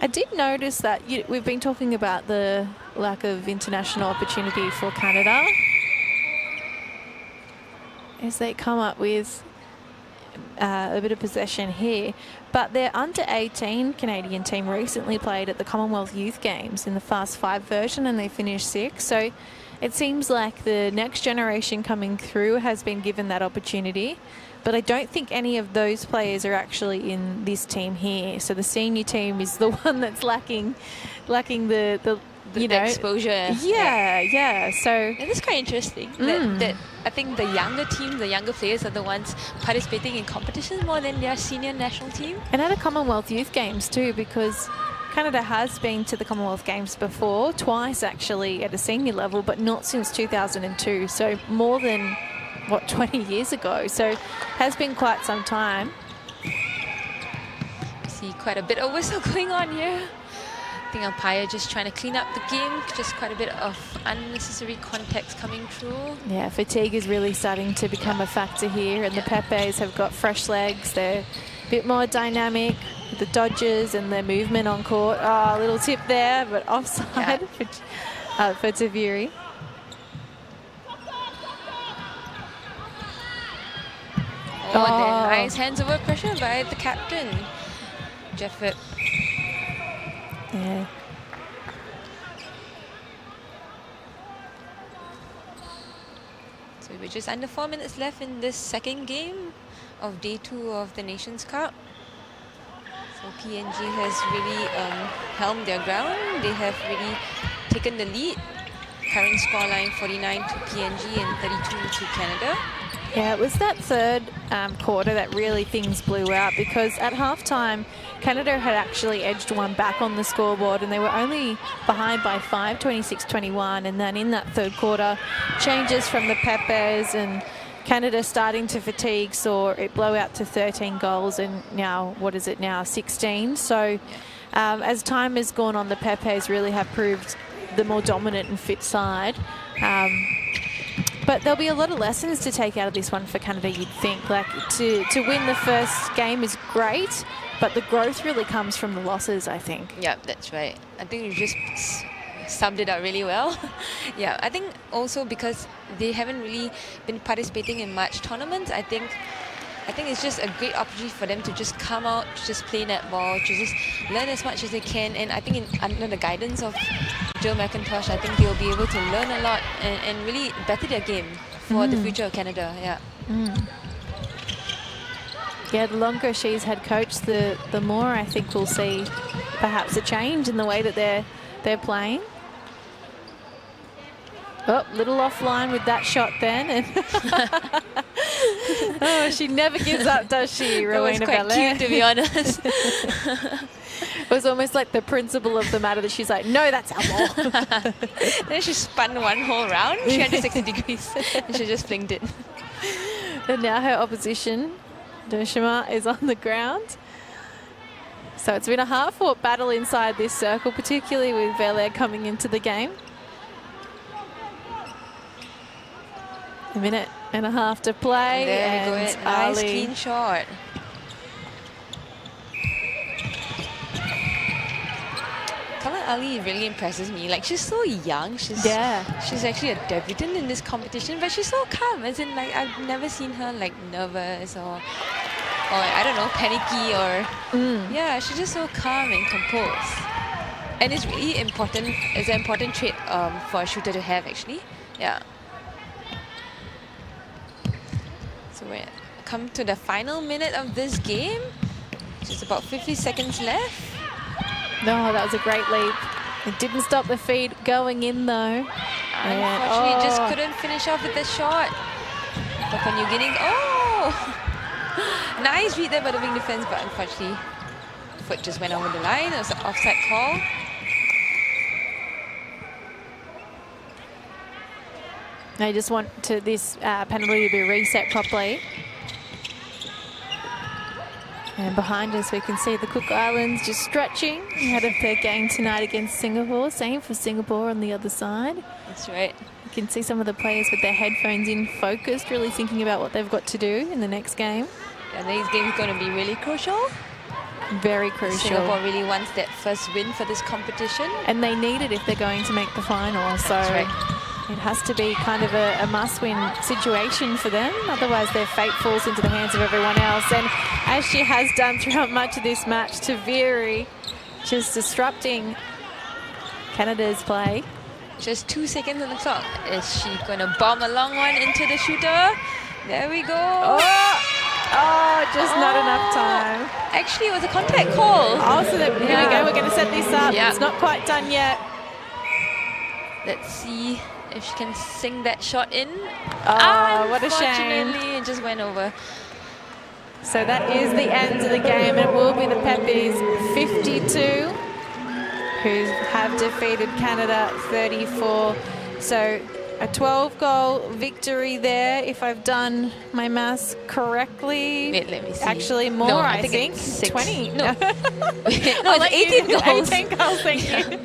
I did notice that we've been talking about the lack of international opportunity for Canada as they come up with a bit of possession here, but their under-18 Canadian team recently played at the Commonwealth Youth Games in the Fast 5 version, and they finished 6th. So it seems like the next generation coming through has been given that opportunity, but I don't think any of those players are actually in this team here. So the senior team is the one that's lacking the exposure. Yeah. So it is quite interesting that I think the younger teams, the younger players are the ones participating in competitions more than their senior national team. And at the Commonwealth Youth Games too, because Canada has been to the Commonwealth Games before, twice actually at a senior level, but not since 2002. So more than, 20 years ago. So has been quite some time. See quite a bit of whistle going on here. I think umpire just trying to clean up the game. Just quite a bit of unnecessary contacts coming through. Yeah, fatigue is really starting to become a factor here, and the Pepes have got fresh legs. They're a bit more dynamic with the dodges and their movement on court. Oh, a little tip there, but offside for Taviri. Oh, nice hands over pressure by the captain, Jeffert. Yeah. So we're just under 4 minutes left in this second game of day 2 of the Nations Cup. So PNG has really helmed their ground. They have really taken the lead. Current scoreline 49 to PNG and 32 to Canada. Yeah, it was that third quarter that really things blew out, because at halftime, Canada had actually edged one back on the scoreboard, and they were only behind by 5, 26-21. And then in that third quarter, changes from the Pepes and Canada starting to fatigue saw it blow out to 13 goals, and now, 16. So as time has gone on, the Pepes really have proved the more dominant and fit side. But there'll be a lot of lessons to take out of this one for Canada, you'd think. Like, to win the first game is great, but the growth really comes from the losses, I think. Yeah, that's right. I think you just summed it up really well. Yeah, I think also because they haven't really been participating in much tournaments, I think it's just a great opportunity for them to just come out, to just play netball, to just learn as much as they can. And I think under the guidance of Joe McIntosh, I think they'll be able to learn a lot and really better their game for the future of Canada. Yeah. Yeah, the longer she's head coach, the more I think we'll see perhaps a change in the way that they're playing. Oh, little offline with that shot then. And oh, she never gives up, does she, Rowena That was quite Belair? cute, to be honest. It was almost like the principle of the matter that she's like, no, that's our ball. Then she spun one whole round, 360 degrees, and she just flinged it. And now her opposition, Doshima, is on the ground. So it's been a hard-fought battle inside this circle, particularly with Belair coming into the game. A minute and a half to play. There we and go. Nice Ali. clean shot. Kala Ali really impresses me. Like, she's so young. She's actually a debutant in this competition, but she's so calm. As in, like, I've never seen her like nervous or I don't know, panicky or yeah. She's just so calm and composed. And it's really important. It's an important trait for a shooter to have, actually. Yeah. So we come to the final minute of this game. Just about 50 seconds left. No, that was a great leap. It didn't stop the feed going in though. Unfortunately, just couldn't finish off with the shot. Papua New Guinea. Oh! Nice read there by the wing defense, but unfortunately, the foot just went over the line. It was an offside call. I just want this penalty to be reset properly. And behind us, we can see the Cook Islands just stretching ahead of their game tonight against Singapore. Same for Singapore on the other side. That's right. You can see some of the players with their headphones in, focused, really thinking about what they've got to do in the next game. And this game is going to be really crucial. Very crucial. Singapore really wants that first win for this competition. And they need it if they're going to make the final. So that's right. It has to be kind of a must-win situation for them. Otherwise, their fate falls into the hands of everyone else. And as she has done throughout much of this match, Taviri just disrupting Canada's play. Just 2 seconds on the clock. Is she going to bomb a long one into the shooter? There we go. Oh, just not enough time. Actually, it was a contact call. Oh, so here we go. We're going to set this up. Yeah. It's not quite done yet. Let's see if she can sink that shot in. Oh, what a shame. Unfortunately, it just went over. So that is the end of the game. It will be the Peppies 52 who have defeated Canada 34. So a 12-goal victory there, if I've done my maths correctly. Wait, let me see. Actually, more, no, I think. It's 20. No, it's 18 goals. 18 goals, thank you.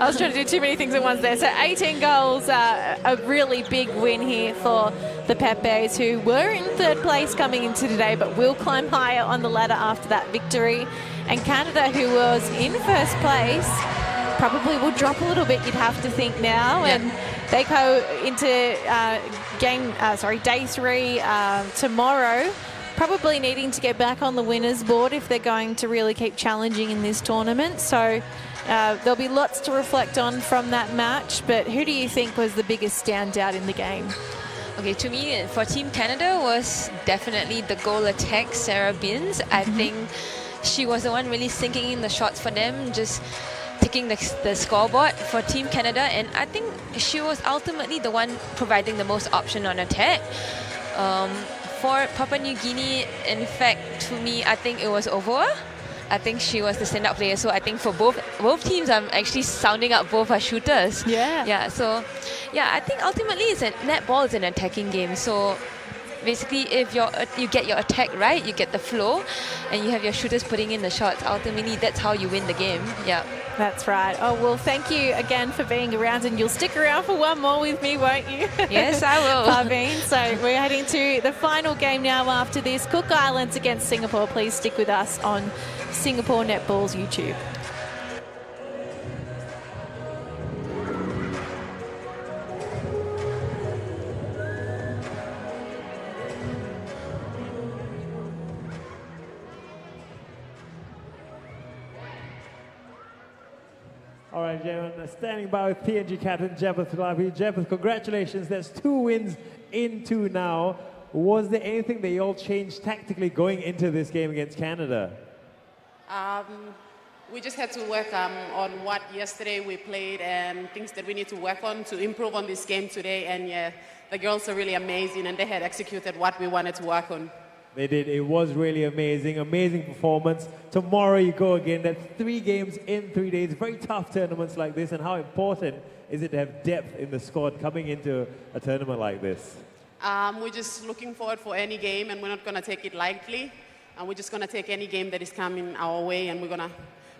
I was trying to do too many things at once there. So 18 goals, a really big win here for the Pepes, who were in third place coming into today, but will climb higher on the ladder after that victory. And Canada, who was in first place, probably will drop a little bit, you'd have to think now. Yeah. And they go into day 3 tomorrow, probably needing to get back on the winners board if they're going to really keep challenging in this tournament. So there'll be lots to reflect on from that match, but who do you think was the biggest standout in the game? Okay, to me, for Team Canada was definitely the goal attack, Sarah Binns. I think she was the one really sinking in the shots for them, just taking the scoreboard for Team Canada, and I think she was ultimately the one providing the most option on attack. For Papua New Guinea, in fact, to me, I think it was over. I think she was the standout player. So I think for both teams, I'm actually sounding out both our shooters. Yeah. Yeah. So, yeah, I think ultimately netball is an attacking game. So basically if you get your attack right, you get the flow, and you have your shooters putting in the shots. Ultimately, that's how you win the game. Yeah. That's right. Oh, well, thank you again for being around, and you'll stick around for one more with me, won't you? Yes, I will. Parveen. So we're heading to the final game now after this. Cook Islands against Singapore. Please stick with us on Singapore Netball's YouTube. All right, gentlemen, standing by with PNG captain Jepeth Tulapi. Jepeth, congratulations. There's 2 wins in 2 now. Was there anything that you all changed tactically going into this game against Canada? We just had to work on what yesterday we played and things that we need to work on to improve on this game today. And yeah, the girls are really amazing, and they had executed what we wanted to work on. They did. It was really amazing. Amazing performance. Tomorrow you go again. That's 3 games in 3 days. Very tough tournaments like this. And how important is it to have depth in the squad coming into a tournament like this? We're just looking forward for any game, and we're not going to take it lightly. And we're just going to take any game that is coming our way, and we're going to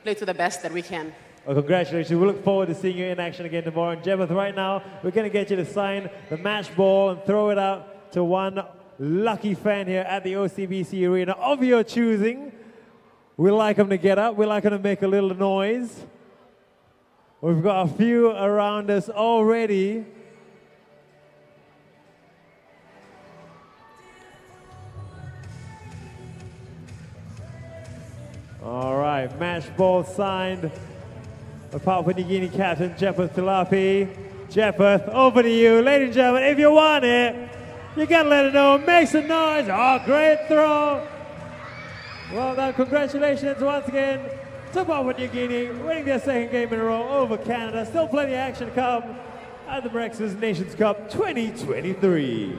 play to the best that we can. Well, congratulations. We look forward to seeing you in action again tomorrow. And Jepeth, right now, we're going to get you to sign the match ball and throw it out to one lucky fan here at the OCBC Arena of your choosing. We like them to get up. We like them to make a little noise. We've got a few around us already. All right, match ball signed by Papua New Guinea captain Jepeth Tulapi. Jepeth, over to you. Ladies and gentlemen, if you want it, you gotta let it know. Make some noise. Oh, great throw. Well done. Congratulations once again to Papua New Guinea, winning their 2nd game in a row over Canada. Still plenty of action to come at the Mirxes Nations Cup 2023.